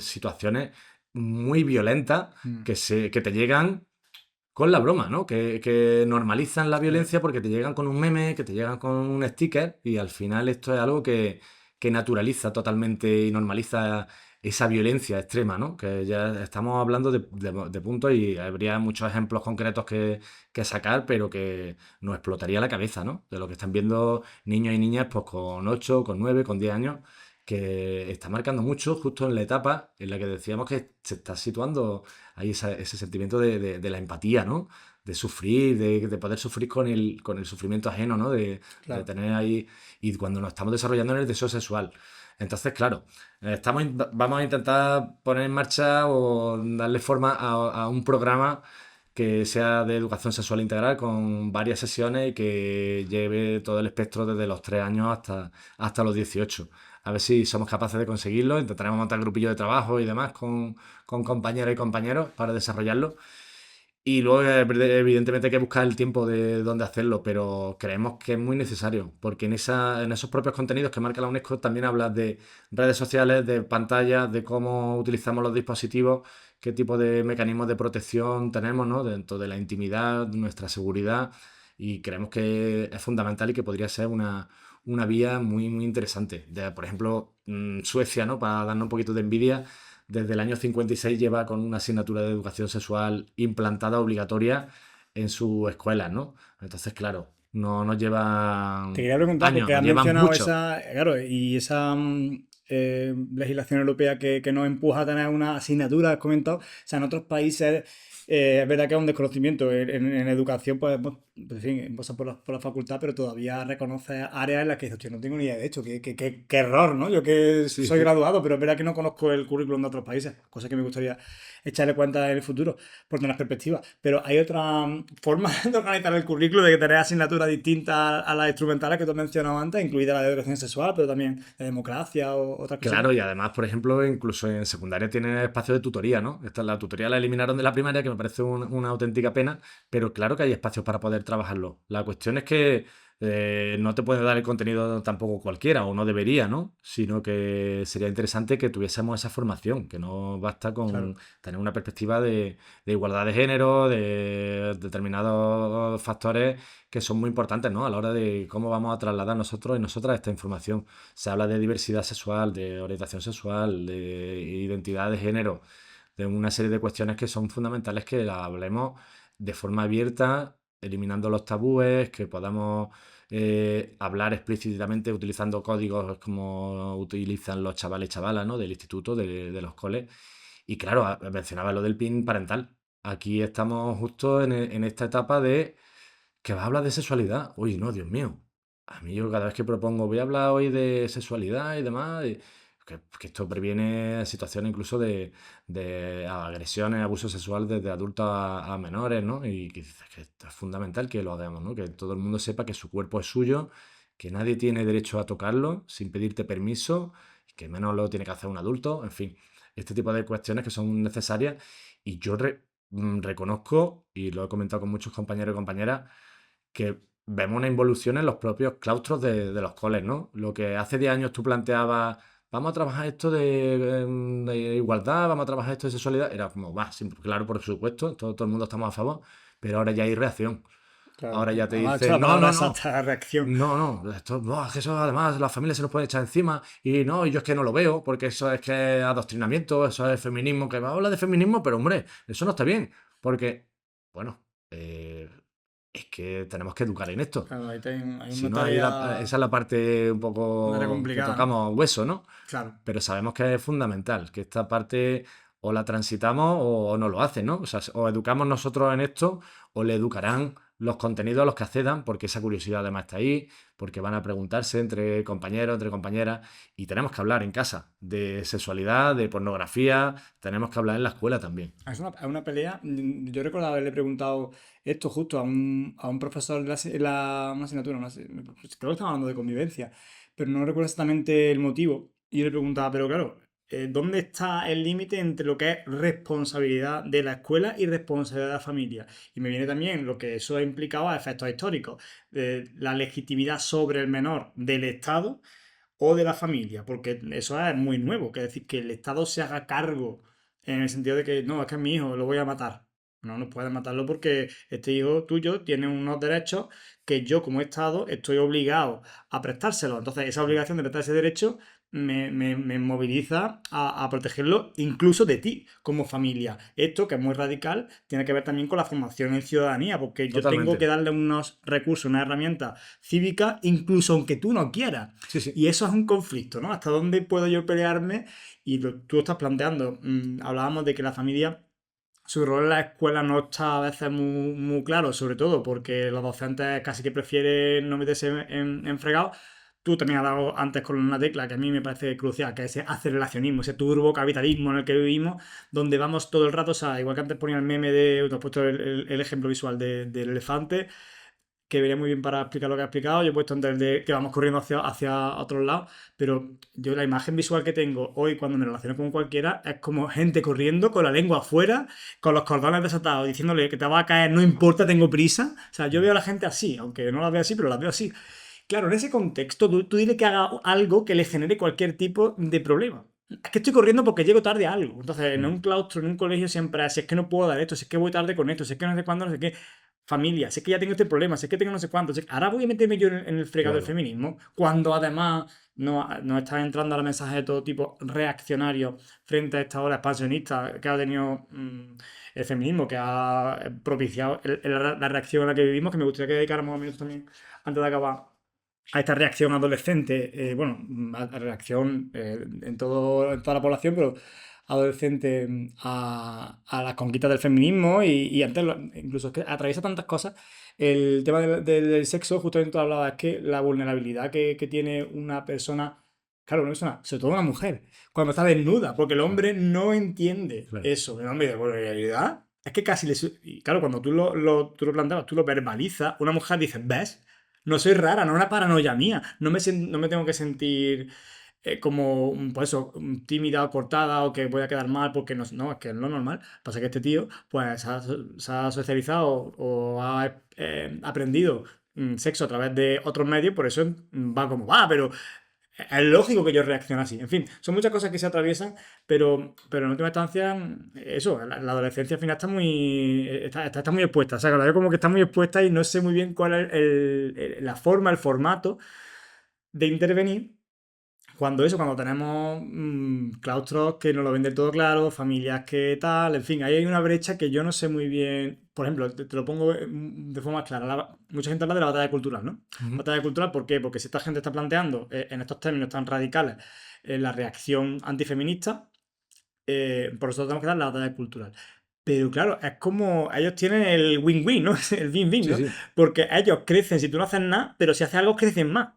situaciones muy violentas Mm, que te llegan con la broma, ¿no? Que normalizan la claro. violencia porque te llegan con un meme, que te llegan con un sticker y al final esto es algo que naturaliza totalmente y normaliza esa violencia extrema, ¿no? Que ya estamos hablando de puntos y habría muchos ejemplos concretos que sacar, pero que nos explotaría la cabeza, ¿no? De lo que están viendo niños y niñas pues con 8, con 9, con 10 años, que está marcando mucho justo en la etapa en la que decíamos que se está situando hay ese sentimiento de la empatía, ¿no? De sufrir, de poder sufrir con el sufrimiento ajeno, ¿no? De Claro. tener ahí, y cuando nos estamos desarrollando en el deseo sexual. Entonces, claro, vamos a intentar poner en marcha o darle forma a un programa que sea de educación sexual integral con varias sesiones y que lleve todo el espectro desde los 3 años hasta los 18. A ver si somos capaces de conseguirlo. Intentaremos montar grupillo de trabajo y demás con compañeras y compañeros para desarrollarlo. Y luego, evidentemente, hay que buscar el tiempo de dónde hacerlo, pero creemos que es muy necesario, porque en esos propios contenidos que marca la UNESCO también hablas de redes sociales, de pantallas, de cómo utilizamos los dispositivos, qué tipo de mecanismos de protección tenemos, ¿no? Dentro de la intimidad, nuestra seguridad, y creemos que es fundamental y que podría ser una vía muy, muy interesante. Por ejemplo, Suecia, ¿no? Para darnos un poquito de envidia desde el año 56 lleva con una asignatura de educación sexual implantada obligatoria en sus escuelas, ¿no? Entonces, claro, no nos Te llevan quería preguntar, años, porque nos has llevan mencionado mucho. esa, claro, y esa legislación europea que nos empuja a tener una asignatura, has comentado. O sea, en otros países es verdad que es un desconocimiento. En educación, pues pues, en fin, pasa por la facultad, pero todavía reconoce áreas en las que dices, hostia, no tengo ni idea de esto, qué error, ¿no? Yo que Sí, soy sí. graduado, pero es verdad que no conozco el currículum de otros países, cosa que me gustaría echarle cuenta en el futuro, por tener perspectiva. Pero hay otra forma de organizar el currículum, de que tener asignaturas distintas a las instrumentales que tú has mencionado antes, incluida la de educación sexual, pero también de democracia o otras cositas. Claro, y además, por ejemplo, incluso en secundaria tiene espacio de tutoría, ¿no? La tutoría la eliminaron de la primaria, que me parece una auténtica pena, pero claro que hay espacios para poder trabajarlo. La cuestión es que no te puede dar el contenido tampoco cualquiera, o no debería, ¿no? Sino que sería interesante que tuviésemos esa formación, que no basta con Claro. tener una perspectiva de igualdad de género, de determinados factores que son muy importantes, ¿no? A la hora de cómo vamos a trasladar nosotros y nosotras esta información. Se habla de diversidad sexual, de orientación sexual, de identidad de género, de una serie de cuestiones que son fundamentales que las hablemos de forma abierta, eliminando los tabúes, que podamos hablar explícitamente utilizando códigos como utilizan los chavales y chavalas, ¿no? Del instituto, de los coles. Y claro, mencionaba lo del PIN parental. Aquí estamos justo en esta etapa de que vas a hablar de sexualidad. Uy, no, Dios mío. A mí yo cada vez que propongo, voy a hablar hoy de sexualidad y demás, que esto previene situaciones incluso de agresiones, abuso sexual desde adultos a menores, ¿no? Y que dices que esto es fundamental que lo hagamos, ¿no? Que todo el mundo sepa que su cuerpo es suyo, que nadie tiene derecho a tocarlo sin pedirte permiso, y que menos lo tiene que hacer un adulto, en fin, este tipo de cuestiones que son necesarias. Y yo reconozco, y lo he comentado con muchos compañeros y compañeras, que vemos una involución en los propios claustros de los coles, ¿no? Lo que hace 10 años tú planteabas, vamos a trabajar esto de igualdad, vamos a trabajar esto de sexualidad, era como, va, sí, claro, por supuesto, todo el mundo estamos a favor, pero ahora ya hay reacción. Claro. Ahora ya te Además, he hecho dicen, la no, palabra no, no, exacta, reacción. no, esto, no, es que eso además la familia se nos puede echar encima y no, y yo es que no lo veo, porque eso es que es adoctrinamiento, eso es feminismo, que va a hablar de feminismo, pero hombre, eso no está bien, porque, bueno, es que tenemos que educar en esto. Claro, hay Si no, ahí esa es la parte un una tarea poco que complicada, ¿no? tocamos hueso, ¿no? Claro. Pero sabemos que es fundamental, que esta parte o la transitamos o no lo hacen, ¿no? O sea, o educamos nosotros en esto o le educarán los contenidos a los que accedan, porque esa curiosidad además está ahí, porque van a preguntarse entre compañeros, entre compañeras, y tenemos que hablar en casa de sexualidad, de pornografía, tenemos que hablar en la escuela también. Es una pelea. Yo recuerdo haberle preguntado esto justo a un profesor de una asignatura, creo que estaba hablando de convivencia, pero no recuerdo exactamente el motivo. Y yo le preguntaba, pero claro, ¿dónde está el límite entre lo que es responsabilidad de la escuela y responsabilidad de la familia? Y me viene también lo que eso ha implicado a efectos históricos, la legitimidad sobre el menor del Estado o de la familia, porque eso es muy nuevo, que es decir, que el Estado se haga cargo en el sentido de que no, es que es mi hijo, lo voy a matar. No, no puedes matarlo porque este hijo tuyo tiene unos derechos que yo como Estado estoy obligado a prestárselos. Entonces esa obligación de prestar ese derecho me moviliza a protegerlo incluso de ti como familia. Esto, que es muy radical, tiene que ver también con la formación en ciudadanía, porque yo tengo que Totalmente. darle unos recursos, una herramienta cívica, incluso aunque tú no quieras. Sí, sí. Y eso es un conflicto, ¿no? ¿Hasta dónde puedo yo pelearme? Y tú lo estás planteando. Hablábamos de que la familia, su rol en la escuela no está a veces muy claro, sobre todo porque los docentes casi que prefieren no meterse en fregado. Tú también has dado antes con una tecla que a mí me parece crucial, que es ese aceleracionismo, ese turbocapitalismo en el que vivimos, donde vamos todo el rato, o sea, igual que antes ponía el meme de, te has puesto el ejemplo visual del elefante, que venía muy bien para explicar lo que ha explicado. Yo he puesto antes de que vamos corriendo hacia otros lados, pero yo la imagen visual que tengo hoy cuando me relaciono con cualquiera es como gente corriendo con la lengua afuera, con los cordones desatados, diciéndole que te va a caer, no importa, tengo prisa. O sea, yo veo a la gente así, aunque no la veo así, pero la veo así. Claro, en ese contexto, tú dile que haga algo que le genere cualquier tipo de problema. Es que estoy corriendo porque llego tarde a algo. Entonces, en Mm. un claustro, en un colegio, siempre es, si es que no puedo dar esto, si es que voy tarde con esto, si es que no sé cuándo, no sé qué. Familia, si es que ya tengo este problema, si es que tengo no sé cuánto. Ahora voy a meterme yo en el fregado del Claro. feminismo, cuando además no están entrando a mensajes de todo tipo reaccionarios frente a esta ola expansionista que ha tenido el feminismo, que ha propiciado la reacción en la que vivimos, que me gustaría que dedicáramos un minuto también antes de acabar a esta reacción adolescente, bueno, a reacción en toda la población, pero adolescente a las conquistas del feminismo y antes incluso es que atraviesa tantas cosas. El tema del sexo, justamente tú hablabas, es que la vulnerabilidad que tiene una persona, claro, una persona, sobre todo una mujer, cuando está desnuda, porque el Claro, hombre no entiende claro. eso. El hombre de vulnerabilidad es que casi y claro, cuando tú lo planteas, tú lo verbalizas, una mujer dice, ¿ves? No soy rara, no es una paranoia mía, no me tengo que sentir como, pues eso, tímida o cortada o que voy a quedar mal porque no, es que es lo normal. Pasa que este tío, pues, se ha socializado o ha aprendido sexo a través de otros medios, por eso va como va, pero es lógico que yo reaccione así. En fin, son muchas cosas que se atraviesan, pero en última instancia, eso, la adolescencia al final está muy expuesta. O sea, que la veo como que está muy expuesta y no sé muy bien cuál es la forma, el formato de intervenir cuando tenemos claustros que no lo ven del todo claro, familias que tal, en fin, ahí hay una brecha que yo no sé muy bien. Por ejemplo, te lo pongo de forma clara. Mucha gente habla de la batalla cultural, ¿no? Ujú. Batalla cultural, ¿por qué? Porque si esta gente está planteando en estos términos tan radicales la reacción antifeminista, por eso tenemos que dar la batalla cultural. Pero claro, es como ellos tienen el win-win, ¿no? El win-win, Sí, ¿no? sí. Porque ellos crecen si tú no haces nada, pero si haces algo crecen más.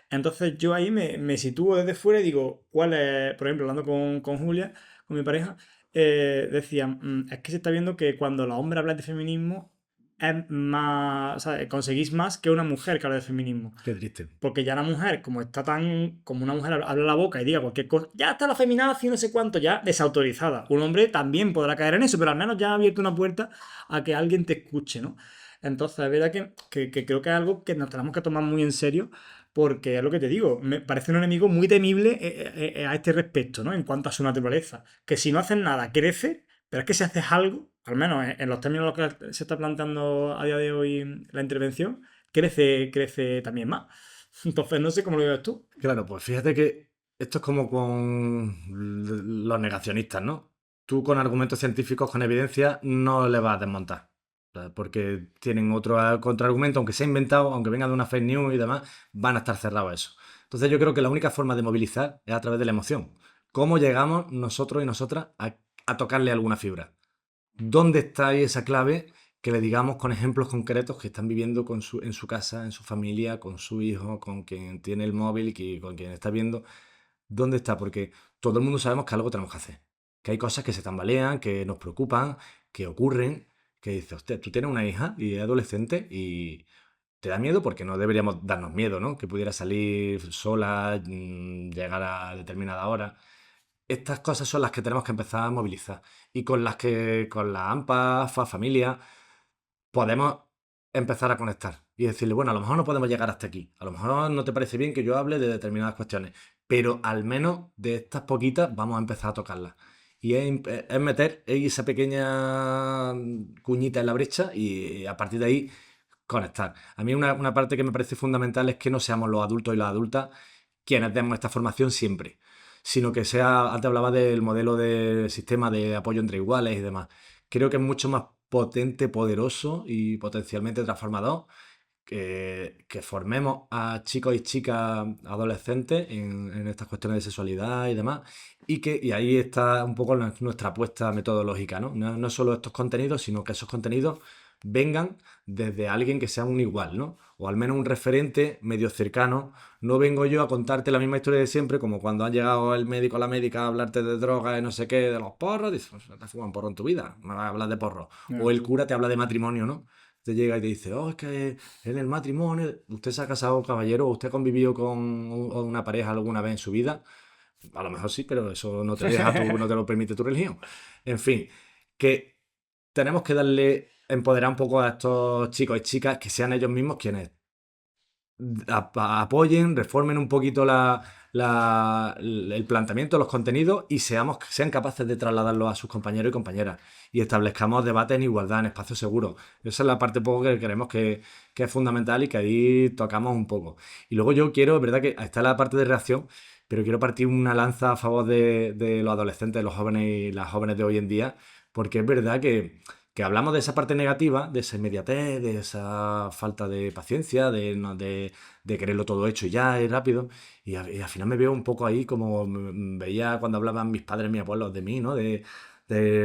Entonces yo ahí me sitúo desde fuera y digo, ¿cuál es? Por ejemplo, hablando con Julia, con mi pareja, decía, es que se está viendo que cuando los hombres hablan de feminismo es más, o sea, conseguís más que una mujer que habla de feminismo. Qué triste. Porque ya la mujer, como está tan, como una mujer abre la boca y diga cualquier cosa, ya está la feminazi, no sé cuánto, ya desautorizada. Un hombre también podrá caer en eso, pero al menos ya ha abierto una puerta a que alguien te escuche, ¿no? Entonces, es verdad que creo que es algo que nos tenemos que tomar muy en serio, porque es lo que te digo, me parece un enemigo muy temible a este respecto, ¿no? En cuanto a su naturaleza. Que si no haces nada, crece, pero es que si haces algo, al menos en los términos en los que se está planteando a día de hoy la intervención, crece también más. Entonces, no sé cómo lo ves tú. Claro, pues fíjate que esto es como con los negacionistas, ¿no? Tú con argumentos científicos, con evidencia, no le vas a desmontar. O sea, porque tienen otro contraargumento, aunque sea inventado, aunque venga de una fake news y demás, van a estar cerrados a eso. Entonces yo creo que la única forma de movilizar es a través de la emoción. ¿Cómo llegamos nosotros y nosotras a tocarle alguna fibra? ¿Dónde está ahí esa clave que le digamos con ejemplos concretos que están viviendo en su casa, en su familia, con su hijo, con quien tiene el móvil, con quien está viendo? ¿Dónde está? Porque todo el mundo sabemos que algo tenemos que hacer. Que hay cosas que se tambalean, que nos preocupan, que ocurren, que dices, hostia, tú tienes una hija y es adolescente y te da miedo porque no deberíamos darnos miedo, ¿no? Que pudiera salir sola, llegar a determinada hora. Estas cosas son las que tenemos que empezar a movilizar y con las que con la AMPA, familia, podemos empezar a conectar y decirle, bueno, a lo mejor no podemos llegar hasta aquí, a lo mejor no te parece bien que yo hable de determinadas cuestiones, pero al menos de estas poquitas vamos a empezar a tocarlas. Y es meter esa pequeña cuñita en la brecha y a partir de ahí conectar. A mí una parte que me parece fundamental es que no seamos los adultos y las adultas quienes demos esta formación siempre, sino que sea, antes hablaba del modelo de sistema de apoyo entre iguales y demás. Creo que es mucho más potente, poderoso y potencialmente transformador que formemos a chicos y chicas adolescentes en estas cuestiones de sexualidad y demás, y ahí está un poco nuestra apuesta metodológica, ¿no? No solo estos contenidos, sino que esos contenidos vengan desde alguien que sea un igual, ¿no? O al menos un referente medio cercano. No vengo yo a contarte la misma historia de siempre, como cuando ha llegado el médico o la médica a hablarte de drogas y no sé qué, de los porros, dices, pues, te has fumado un porro en tu vida, me vas a hablar de porro. O Ya. el cura te habla de matrimonio, ¿no? Te llega y te dice, oh, es que en el matrimonio, usted se ha casado, caballero, o usted ha convivido con una pareja alguna vez en su vida. A lo mejor sí, pero eso no te deja no te lo permite tu religión. En fin, que tenemos que darle, empoderar un poco a estos chicos y chicas que sean ellos mismos quienes apoyen, reformen un poquito el planteamiento, los contenidos y sean capaces de trasladarlo a sus compañeros y compañeras y establezcamos debate en igualdad, en espacios seguros. Esa es la parte poco que creemos que es fundamental y que ahí tocamos un poco. Y luego yo quiero, es verdad que está la parte de reacción, pero quiero partir una lanza a favor de los adolescentes, los jóvenes y las jóvenes de hoy en día, porque es verdad que que hablamos de esa parte negativa, de esa inmediatez, de esa falta de paciencia, de quererlo todo hecho ya y rápido. Y al final me veo un poco ahí como veía cuando hablaban mis padres, mis abuelos de mí, ¿no? De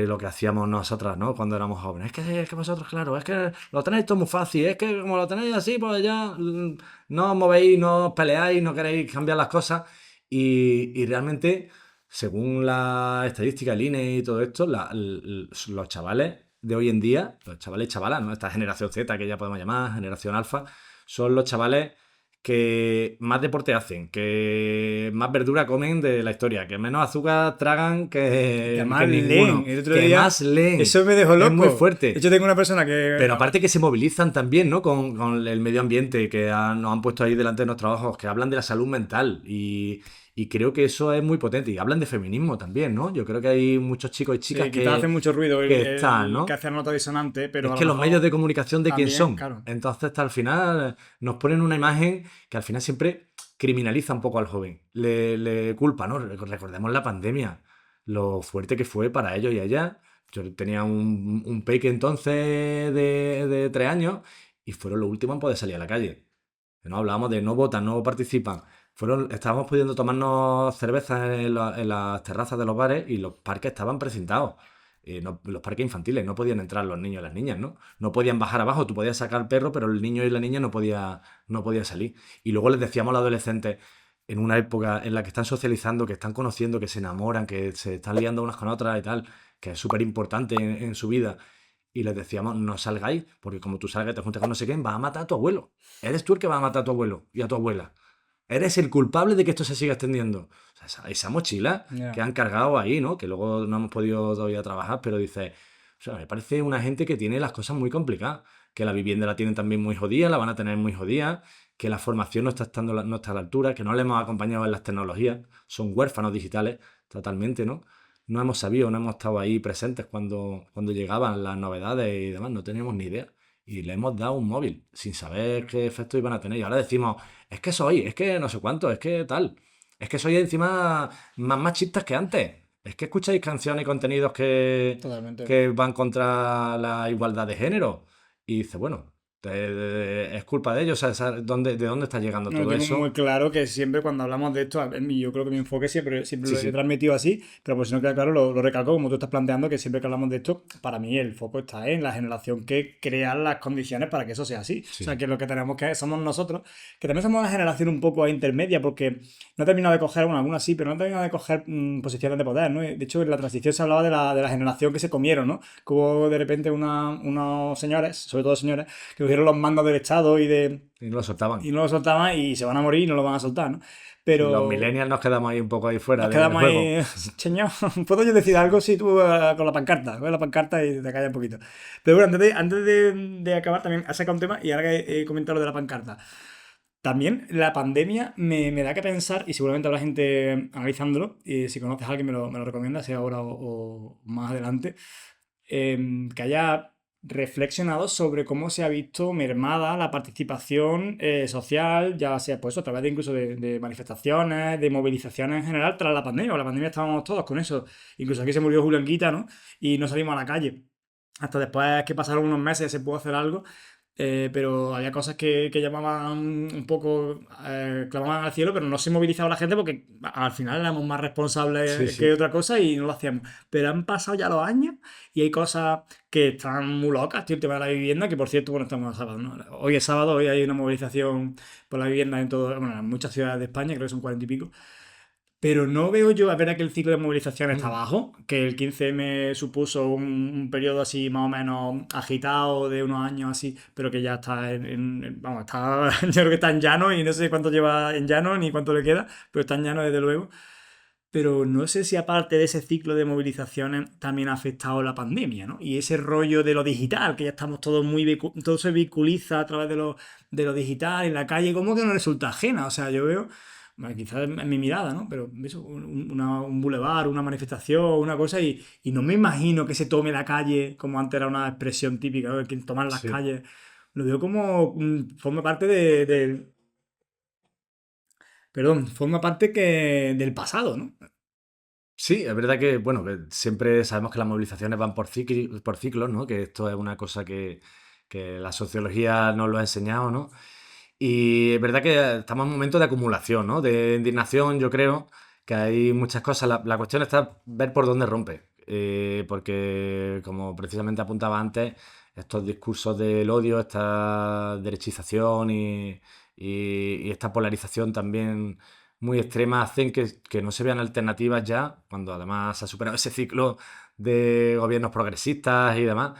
lo que hacíamos nosotras, ¿no? Cuando éramos jóvenes. Es que vosotros, claro, es que lo tenéis todo muy fácil, es que como lo tenéis así, pues ya no os movéis, no os peleáis, no queréis cambiar las cosas. Y realmente, según la estadística, el INE y todo esto, los chavales de hoy en día, los chavales y chavalas, ¿no? Esta generación Z que ya podemos llamar, generación alfa, son los chavales que más deporte hacen, que más verdura comen de la historia, que menos azúcar tragan Que que además leen. ninguno, El otro que día, más leen. eso me dejó Es muy loco. De fuerte. hecho, tengo una persona que... Pero aparte que se movilizan también, ¿no? Con el medio ambiente que nos han puesto ahí delante de nuestros ojos, que hablan de la salud mental y creo que eso es muy potente. Y hablan de feminismo también, ¿no? Yo creo que hay muchos chicos y chicas Sí, quizás hace mucho ruido que están, que ¿no? hace nota disonante, pero Es a lo que los medios mejor de comunicación de quién también, son. claro. Entonces, hasta al final nos ponen una imagen que al final siempre criminaliza un poco al joven. Le culpa, ¿no? Recordemos la pandemia, lo fuerte que fue para ellos y ellas. Yo tenía un peque entonces de 3 años y fueron los últimos en poder salir a la calle. No hablábamos de no votan, no participan. Estábamos pudiendo tomarnos cervezas en las terrazas de los bares y los parques estaban precintados. Los parques infantiles, no podían entrar los niños y las niñas, ¿no? No podían bajar abajo, tú podías sacar al perro, pero el niño y la niña no podía salir. Y luego les decíamos a los adolescentes, en una época en la que están socializando, que están conociendo, que se enamoran, que se están liando unas con otras y tal, que es súper importante en su vida, y les decíamos, no salgáis, porque como tú salgas y te juntas con no sé quién, vas a matar a tu abuelo. Eres tú el que va a matar a tu abuelo y a tu abuela. Eres el culpable de que esto se siga extendiendo. O sea, esa mochila que Ya. han cargado ahí, ¿no? Que luego no hemos podido todavía trabajar, pero dice, o sea, me parece una gente que tiene las cosas muy complicadas, que la vivienda la tienen también muy jodida, la van a tener muy jodida, que la formación no está a la altura, que no le hemos acompañado en las tecnologías, son huérfanos digitales totalmente, ¿no? No hemos sabido, no hemos estado ahí presentes cuando llegaban las novedades y demás, no teníamos ni idea. Y le hemos dado un móvil sin saber qué efectos iban a tener. Y ahora decimos, es que no sé cuánto, es que tal. Es que sois encima más machistas que antes. Es que escucháis canciones y contenidos Totalmente. que van contra la igualdad de género. Y dice, bueno, es culpa de ellos. O sea, ¿de dónde está llegando No, todo tengo muy eso? claro que siempre cuando hablamos de esto, yo creo que mi enfoque siempre Sí, lo he sí, transmitido así, pero por si no queda claro, lo recalco como tú estás planteando, que siempre que hablamos de esto, para mí el foco está en la generación que crea las condiciones para que eso sea así. O sea, sí. que lo que tenemos que somos nosotros, que también somos una generación un poco intermedia, porque no he terminado de coger, bueno, algunas sí, pero no he terminado de coger posiciones de poder, ¿no? De hecho, en la transición se hablaba de la generación que se comieron, ¿no? Que hubo de repente unos señores, sobre todo señores, que cogieron los mandos del Estado Y no lo soltaban. y no lo soltaban y se van a morir y no lo van a soltar, ¿no? Sí, los Pero millennials nos quedamos ahí un poco ahí fuera nos del quedamos juego. ahí, señor, ¿puedo yo decir algo? Sí, tú con la pancarta, con la pancarta y te callas un poquito. Pero bueno, antes de acabar también has sacado un tema y ahora que he comentado lo de la pancarta. También la pandemia me da que pensar, y seguramente habrá gente analizándolo, y si conoces a alguien me lo recomienda, sea ahora o más adelante, que haya reflexionado sobre cómo se ha visto mermada la participación social, ya sea pues, a través de incluso de manifestaciones, de movilizaciones en general tras la pandemia. La pandemia estábamos todos con eso. Incluso aquí se murió Julián Guita, ¿no? Y no salimos a la calle. Hasta después que pasaron unos meses se pudo hacer algo. Pero había cosas que llamaban un poco, clamaban al cielo, pero no se movilizaba la gente porque al final éramos más Sí, responsables que sí. otra cosa y no lo hacíamos. Pero han pasado ya los años y hay cosas que están muy locas, tío, el tema de la vivienda, que por cierto, bueno, estamos a sábado, ¿no? Hoy es sábado, hoy hay una movilización por la vivienda bueno, en muchas ciudades de España, creo que son 40 y pico. Pero no veo yo, a ver, que el ciclo de movilización está Mm. bajo, que el 15M supuso un periodo así más o menos agitado de unos años así, pero que ya está vamos, está, yo creo que está en llano y no sé cuánto lleva en llano ni cuánto le queda, pero está en llano desde luego. Pero no sé si aparte de ese ciclo de movilizaciones también ha afectado la pandemia, ¿no? Y ese rollo de lo digital, que ya estamos todos todo se vehiculiza a través de lo digital en la calle, como que no resulta ajena. O sea, yo veo, bueno, quizás en mi mirada, ¿no? Pero eso, un bulevar, una manifestación, una cosa, y no me imagino que se tome la calle, como antes era una expresión típica, ¿no? Que tomar las Sí. calles. Lo veo como forma parte perdón, forma parte del pasado, ¿no? Sí, es verdad que, bueno, que siempre sabemos que las movilizaciones van por ciclos, ¿no? Que esto es una cosa que la sociología nos lo ha enseñado, ¿no? Y es verdad que estamos en un momento de acumulación, ¿no? De indignación, yo creo que hay muchas cosas. La cuestión está ver por dónde rompe. Porque, como precisamente apuntaba antes, estos discursos del odio, esta derechización y esta polarización también muy extrema hacen que no se vean alternativas ya, cuando además se ha superado ese ciclo de gobiernos progresistas y demás.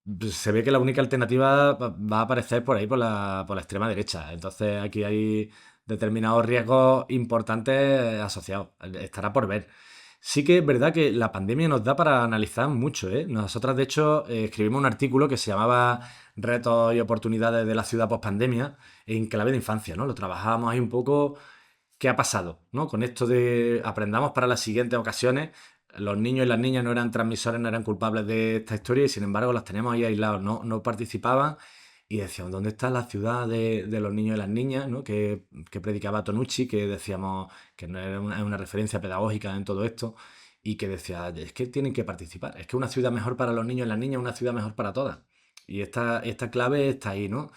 Pues se ve que la única alternativa va a aparecer por ahí, por la extrema derecha. Entonces aquí hay determinados riesgos importantes asociados. Estará por ver. Sí que es verdad que la pandemia nos da para analizar mucho, ¿eh? Nosotras, de hecho, escribimos un artículo que se llamaba Retos y oportunidades de la ciudad post-pandemia en clave de infancia, ¿no? Lo trabajábamos ahí un poco qué ha pasado, ¿no? Con esto de aprendamos para las siguientes ocasiones. Los niños y las niñas no eran transmisores, no eran culpables de esta historia y sin embargo las teníamos ahí aislados, no participaban y decíamos, ¿dónde está la ciudad de los niños y las niñas? ¿No? Que predicaba Tonucci, que decíamos que no era una referencia pedagógica en todo esto y que decía, es que tienen que participar, es que una ciudad mejor para los niños y las niñas es una ciudad mejor para todas. Y esta clave está ahí, ¿no?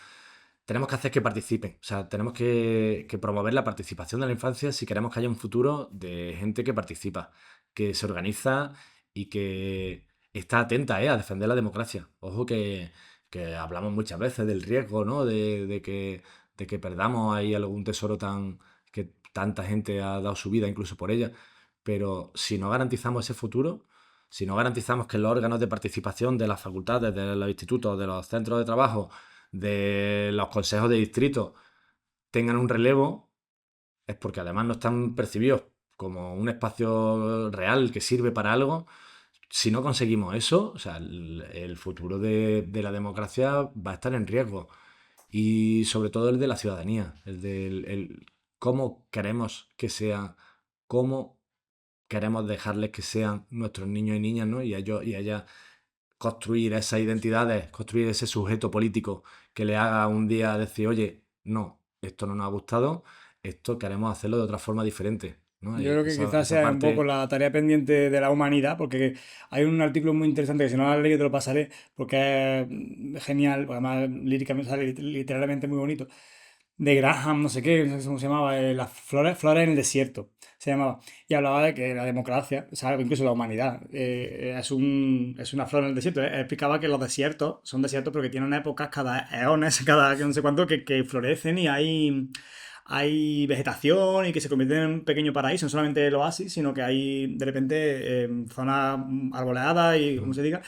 Tenemos que hacer que participen. O sea, tenemos que promover la participación de la infancia si queremos que haya un futuro de gente que participa, que se organiza y que está atenta, a defender la democracia. Ojo que hablamos muchas veces del riesgo, ¿no? De que perdamos ahí algún tesoro que tanta gente ha dado su vida incluso por ella. Pero si no garantizamos ese futuro, si no garantizamos que los órganos de participación de las facultades, de los institutos, de los centros de trabajo, de los consejos de distrito tengan un relevo, es porque además no están percibidos como un espacio real que sirve para algo. Si no conseguimos eso, o sea, el futuro de la democracia va a estar en riesgo. Y sobre todo el de la ciudadanía, el de cómo queremos que sean, cómo queremos dejarles que sean nuestros niños y niñas, ¿no? Y ellos y ellas construir esas identidades, construir ese sujeto político que le haga un día decir, oye, no, esto no nos ha gustado, esto queremos hacerlo de otra forma diferente, ¿no? Yo creo que quizás Esa sea un poco parte. la tarea pendiente de la humanidad, porque hay un artículo muy interesante que si no lo has leído te lo pasaré, porque es genial, porque además líricamente sale literalmente muy bonito, de Graham, no sé qué, no sé cómo se llamaba, las flores en el desierto, se llamaba. Y hablaba de que la democracia, o sea, incluso la humanidad, es una flor en el desierto. Explicaba que los desiertos son desiertos porque tienen épocas, cada eones, cada que no sé cuánto, que florecen y hay vegetación y que se convierten en un pequeño paraíso, no solamente el oasis, sino que hay de repente zonas arboleadas y como se diga.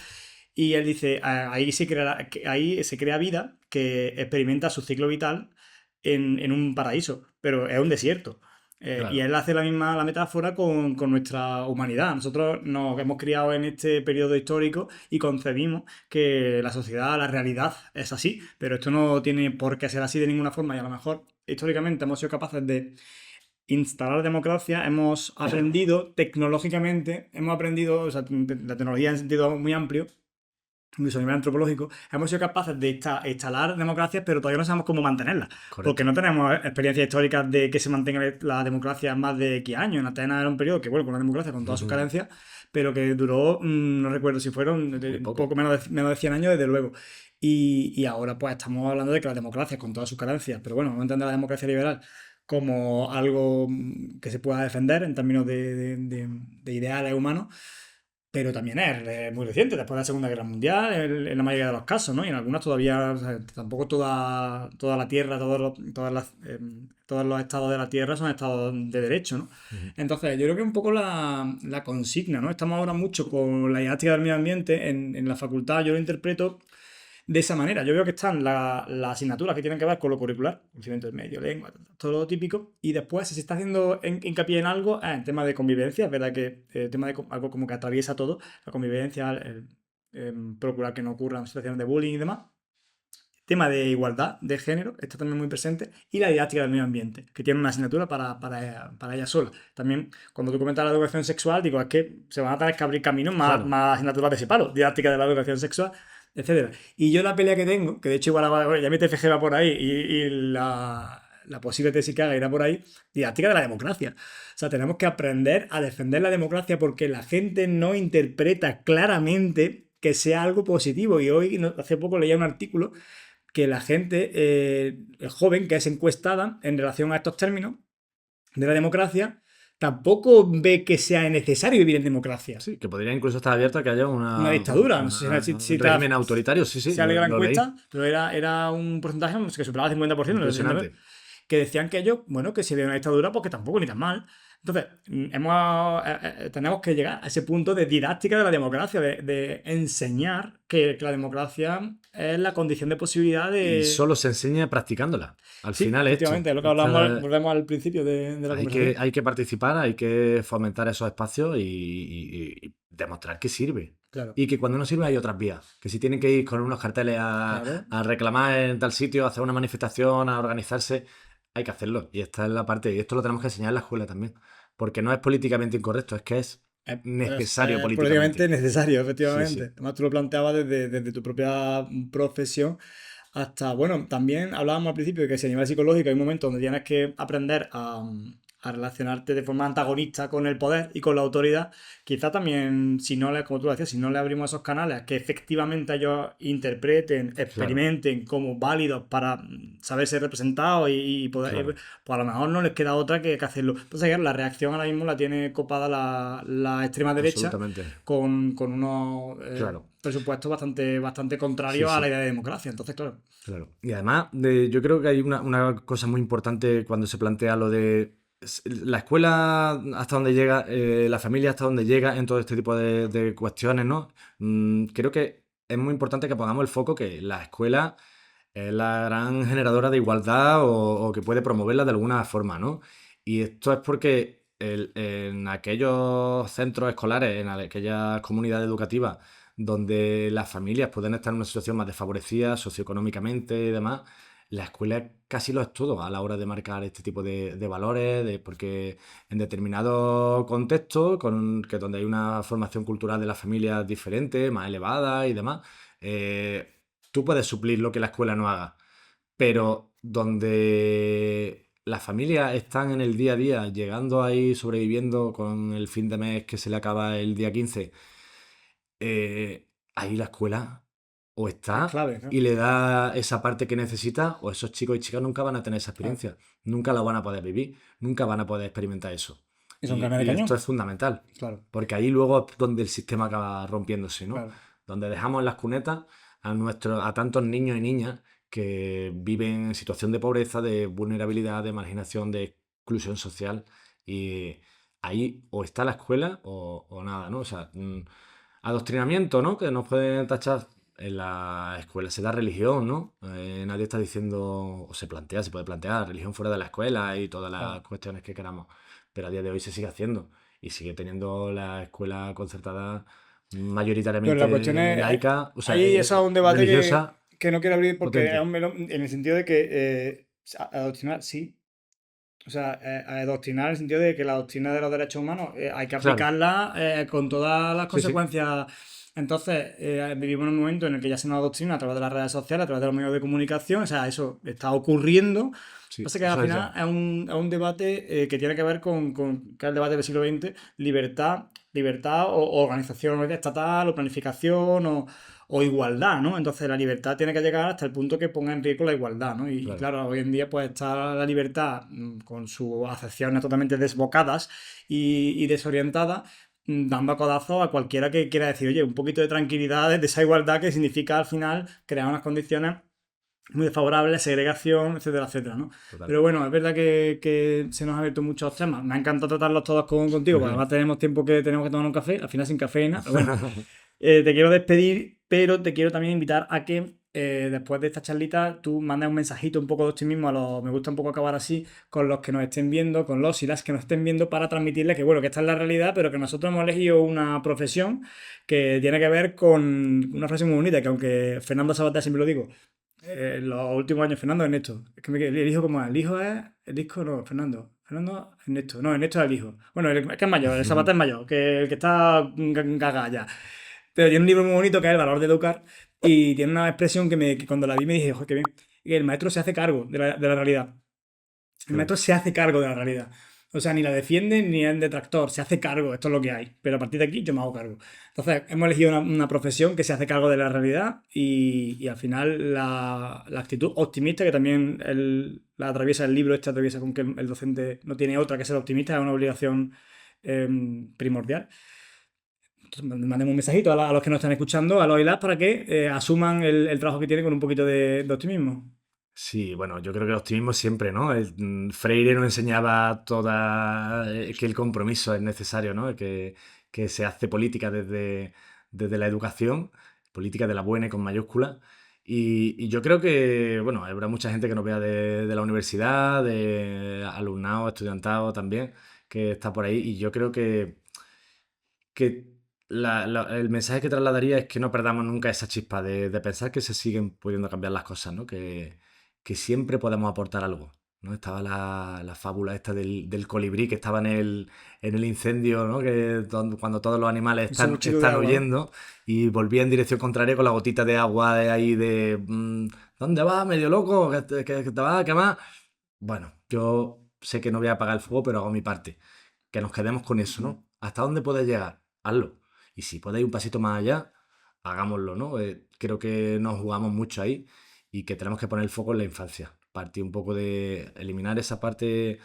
Y él dice, ahí se crea vida que experimenta su ciclo vital en un paraíso, pero es un desierto. Y Claro. él hace la metáfora con nuestra humanidad. Nosotros nos hemos criado en este periodo histórico y concebimos que la sociedad, la realidad es así, pero esto no tiene por qué ser así de ninguna forma y a lo mejor históricamente hemos sido capaces de instalar democracia, hemos aprendido tecnológicamente, hemos aprendido, o sea, la tecnología en sentido muy amplio, incluso a nivel antropológico, hemos sido capaces de instalar democracias, pero todavía no sabemos cómo mantenerlas, porque Correcto. no tenemos experiencias históricas de que se mantenga la democracia más de X años. En Atenas era un periodo que, bueno, con la democracia, con todas sus carencias, pero que duró, no recuerdo si fueron Muy poco poco. menos de 100 años, desde luego. Y ahora pues estamos hablando de que la democracia, con todas sus carencias, pero bueno, vamos a entender la democracia liberal como algo que se pueda defender en términos de ideales humanos, pero también es muy reciente, después de la Segunda Guerra Mundial, en la mayoría de los casos, ¿no? Y en algunas todavía, o sea, tampoco toda la tierra, todos los estados de la tierra son estados de derecho, ¿no? Ujú. Entonces, yo creo que un poco la consigna, ¿no? Estamos ahora mucho con la didáctica del medio ambiente en la facultad, yo lo interpreto de esa manera. Yo veo que están las asignaturas que tienen que ver con lo curricular, conocimiento del medio, lengua, todo lo típico, y después si se está haciendo hincapié en algo, en tema de convivencia, es verdad que el tema de algo como que atraviesa todo, la convivencia, procurar que no ocurran situaciones de bullying y demás. Tema de igualdad de género, está también muy presente, y la didáctica del medio ambiente, que tiene una asignatura para ella sola. También, cuando tú comentas la educación sexual, digo, es que se van a tener que abrir caminos Claro. más asignaturas de ese palo, didáctica de la educación sexual, etcétera. Y yo la pelea que tengo, que de hecho igual ya mi TFG va por ahí, y la posible tesis que haga irá por ahí, didáctica de la democracia. O sea, tenemos que aprender a defender la democracia porque la gente no interpreta claramente que sea algo positivo. Y hoy, hace poco leía un artículo que la gente joven que es encuestada en relación a estos términos de la democracia, tampoco ve que sea necesario vivir en democracia. Sí, que podría incluso estar abierto a que haya Una dictadura. No sé si un régimen autoritario. Sí, sí, se ha leído la lo leí. encuesta, pero era un porcentaje que superaba el 50%, Impresionante. que decían que ellos, bueno, que si había una dictadura, pues que tampoco ni tan mal. Entonces, tenemos que llegar a ese punto de didáctica de la democracia, de enseñar que la democracia es la condición de posibilidad Y de... solo se enseña practicándola. Al Sí, final esto. efectivamente, es lo que hablamos, volvemos al principio de la conversación. Hay que participar, hay que fomentar esos espacios y demostrar que sirve. Claro, Y que cuando no sirve hay otras vías. Que si tienen que ir con unos carteles claro. a reclamar en tal sitio, a hacer una manifestación, a organizarse, hay que hacerlo. Y esta es la parte. Y esto lo tenemos que enseñar en la escuela también. Porque no es políticamente incorrecto, es que es necesario Es políticamente políticamente. necesario, Sí, efectivamente. sí. Además, tú lo planteabas desde tu propia profesión hasta, bueno, también hablábamos al principio de que si a nivel psicológico hay un momento donde tienes que aprender a relacionarte de forma antagonista con el poder y con la autoridad. Quizá también, si no le, como tú decías, si no le abrimos esos canales, que efectivamente ellos interpreten, Claro, experimenten como válidos para saber ser representados y poder, claro. pues a lo mejor no les queda otra que hacerlo. Entonces, claro, la reacción ahora mismo la tiene copada la extrema derecha Absolutamente. con unos Claro. presupuestos bastante Sí, contrarios a la sí. idea de democracia. Entonces, claro, Claro. Y además, yo creo que hay una cosa muy importante cuando se plantea lo de la escuela hasta donde llega, la familia hasta donde llega en todo este tipo de cuestiones, ¿no? Creo que es muy importante que pongamos el foco que la escuela es la gran generadora de igualdad o que puede promoverla de alguna forma, ¿no? Y esto es porque en aquellos centros escolares, en aquellas comunidades educativas donde las familias pueden estar en una situación más desfavorecida socioeconómicamente y demás, la escuela casi lo es todo a la hora de marcar este tipo de valores, porque en determinados contextos, que donde hay una formación cultural de las familias diferente, más elevada y demás, tú puedes suplir lo que la escuela no haga, pero donde las familias están en el día a día, llegando ahí, sobreviviendo con el fin de mes que se le acaba el día 15, ahí la escuela o es está clave, ¿no? y le da esa parte que necesita, o esos chicos y chicas nunca van a tener esa Claro. experiencia, nunca la van a poder vivir, nunca van a poder experimentar eso. Y son carne de Y esto cañón. es fundamental, Claro, porque ahí luego es donde el sistema acaba rompiéndose, ¿no? claro. Donde dejamos en las cunetas a tantos niños y niñas que viven en situación de pobreza, de vulnerabilidad, de marginación, de exclusión social, y ahí o está la escuela o nada, ¿no? O sea, adoctrinamiento, ¿no? Que nos pueden tachar. En la escuela se da religión, ¿no? Nadie está diciendo, o se plantea, se puede plantear religión fuera de la escuela y todas las Claro. cuestiones que queramos. Pero a día de hoy se sigue haciendo. Y sigue teniendo la escuela concertada Pero la cuestión mayoritariamente es, laica, o sea, ahí eso es un debate religiosa, que no quiero abrir porque es potente. un melón en el sentido de que adoctrinar, sí. O sea, adoctrinar en el sentido de que la doctrina de los derechos humanos hay que Claro, aplicarla con todas las sí, sí, consecuencias. Entonces, vivimos en un momento en el que ya se nos adoctrina a través de las redes sociales, a través de los medios de comunicación, o sea, eso está ocurriendo. sí, Pasa que al eso es final ya. es un debate que tiene que ver que es el debate del siglo XX, libertad o organización estatal o planificación o igualdad, ¿no? Entonces la libertad tiene que llegar hasta el punto que ponga en riesgo la igualdad, ¿no? Y Claro, claro, hoy en día pues está la libertad con sus acepciones totalmente desbocadas y desorientadas, dando codazos a cualquiera que quiera decir, oye, un poquito de tranquilidad de esa igualdad que significa al final crear unas condiciones muy desfavorables, segregación, etcétera, etcétera, ¿no? total. Pero bueno, es verdad que se nos han abierto muchos temas. Me ha encantado tratarlos todos contigo, porque además tenemos tiempo que tenemos que tomar un café, al final sin cafeína, pero bueno. Te quiero despedir, pero te quiero también invitar a que después de esta charlita tú mandes un mensajito un poco de optimismo me gusta un poco acabar así, con los que nos estén viendo, con los y las que nos estén viendo, para transmitirles que, bueno, que esta es la realidad, pero que nosotros hemos elegido una profesión que tiene que ver con una frase muy bonita, que aunque Fernando Sabater siempre lo digo, en los últimos años Fernando Ernesto, es que el hijo como es, el hijo es, el hijo no, Fernando Ernesto, no, Ernesto es el hijo. Bueno, es que es mayor, el Sabater es mayor, que el que está gaga ya. Pero tiene un libro muy bonito que es El valor de educar y tiene una expresión que cuando la vi me dije, joder, qué bien. Y el maestro se hace cargo de la realidad. El claro. maestro se hace cargo de la realidad. O sea, ni la defiende ni es detractor, se hace cargo, esto es lo que hay. Pero a partir de aquí yo me hago cargo. Entonces, hemos elegido una profesión que se hace cargo de la realidad y al final la actitud optimista, que también la atraviesa el libro, este atraviesa con que el docente no tiene otra que ser optimista, es una obligación primordial. Entonces, mandemos un mensajito a los que nos están escuchando, a los ILAs, para que asuman el trabajo que tienen con un poquito de optimismo. Sí, bueno, yo creo que el optimismo siempre, ¿no? Freire nos enseñaba que el compromiso es necesario, ¿no? Que se hace política desde la educación, política de la buena y con mayúsculas. Y yo creo que, bueno, habrá mucha gente que nos vea de la universidad, de alumnado, estudiantado también, que está por ahí. Y yo creo que el mensaje que trasladaría es que no perdamos nunca esa chispa de pensar que se siguen pudiendo cambiar las cosas, ¿no? Que siempre podemos aportar algo, ¿no? Estaba la fábula esta del colibrí que estaba en el incendio, ¿no? Cuando todos los animales Y solo están, un chico de están agua, ¿no? huyendo y volvía en dirección contraria con la gotita de agua de ahí ¿dónde vas, medio loco? ¿Que te vas a quemar? Bueno, yo sé que no voy a apagar el fuego, pero hago mi parte. Que nos quedemos con eso, ¿no? ¿Hasta dónde puedes llegar? Hazlo. Y si puedes ir un pasito más allá, hagámoslo, ¿no? Creo que nos jugamos mucho ahí y que tenemos que poner el foco en la infancia. Partir un poco de eliminar esa parte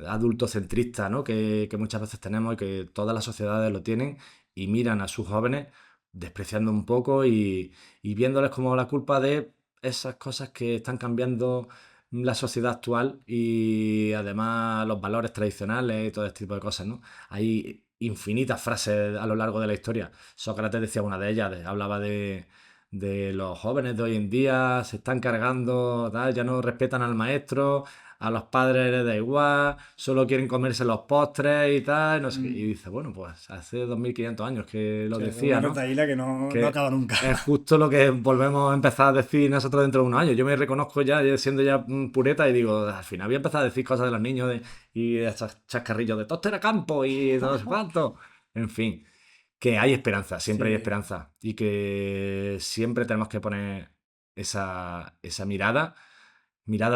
adultocentrista, ¿no? Que muchas veces tenemos y que todas las sociedades lo tienen y miran a sus jóvenes despreciando un poco y viéndoles como la culpa de esas cosas que están cambiando la sociedad actual y además los valores tradicionales y todo este tipo de cosas, ¿no? Hay infinitas frases a lo largo de la historia. Sócrates decía una de ellas, hablaba de los jóvenes de hoy en día, se están cargando, tal, ya no respetan al maestro, a los padres les da igual, solo quieren comerse los postres y tal, no sé qué. Y Mm. dice, bueno, pues hace 2500 años que lo Sí, es una decía, ¿no? retaíla que no Que acaba nunca. es justo lo que volvemos a empezar a decir nosotros dentro de unos años. Yo me reconozco ya siendo ya pureta y digo, al final voy a empezar a decir cosas de los niños y esos chascarrillos de toster a campo y todo eso cuanto. En fin, que hay esperanza, siempre hay Sí, esperanza y que siempre tenemos que poner esa mirada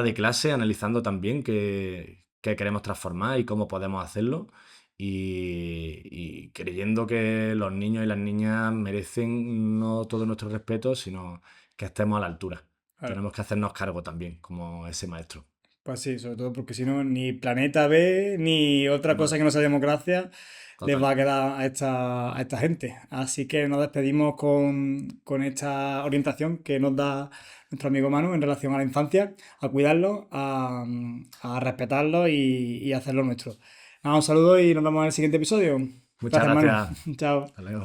de clase, analizando también qué queremos transformar y cómo podemos hacerlo. Y creyendo que los niños y las niñas merecen no todo nuestro respeto, sino que estemos a la altura. claro. Tenemos que hacernos cargo también, como ese maestro. Pues sí, sobre todo porque si no, ni Planeta B, ni otra cosa No, que no sea democracia les total. va a quedar a esta gente. Así que nos despedimos con esta orientación que nos da nuestro amigo Manu en relación a la infancia, a cuidarlo, a respetarlo y a hacerlo nuestro. Nada, un saludo y nos vemos en el siguiente episodio. Muchas Gracias, Manu. gracias. Chao. Hasta luego.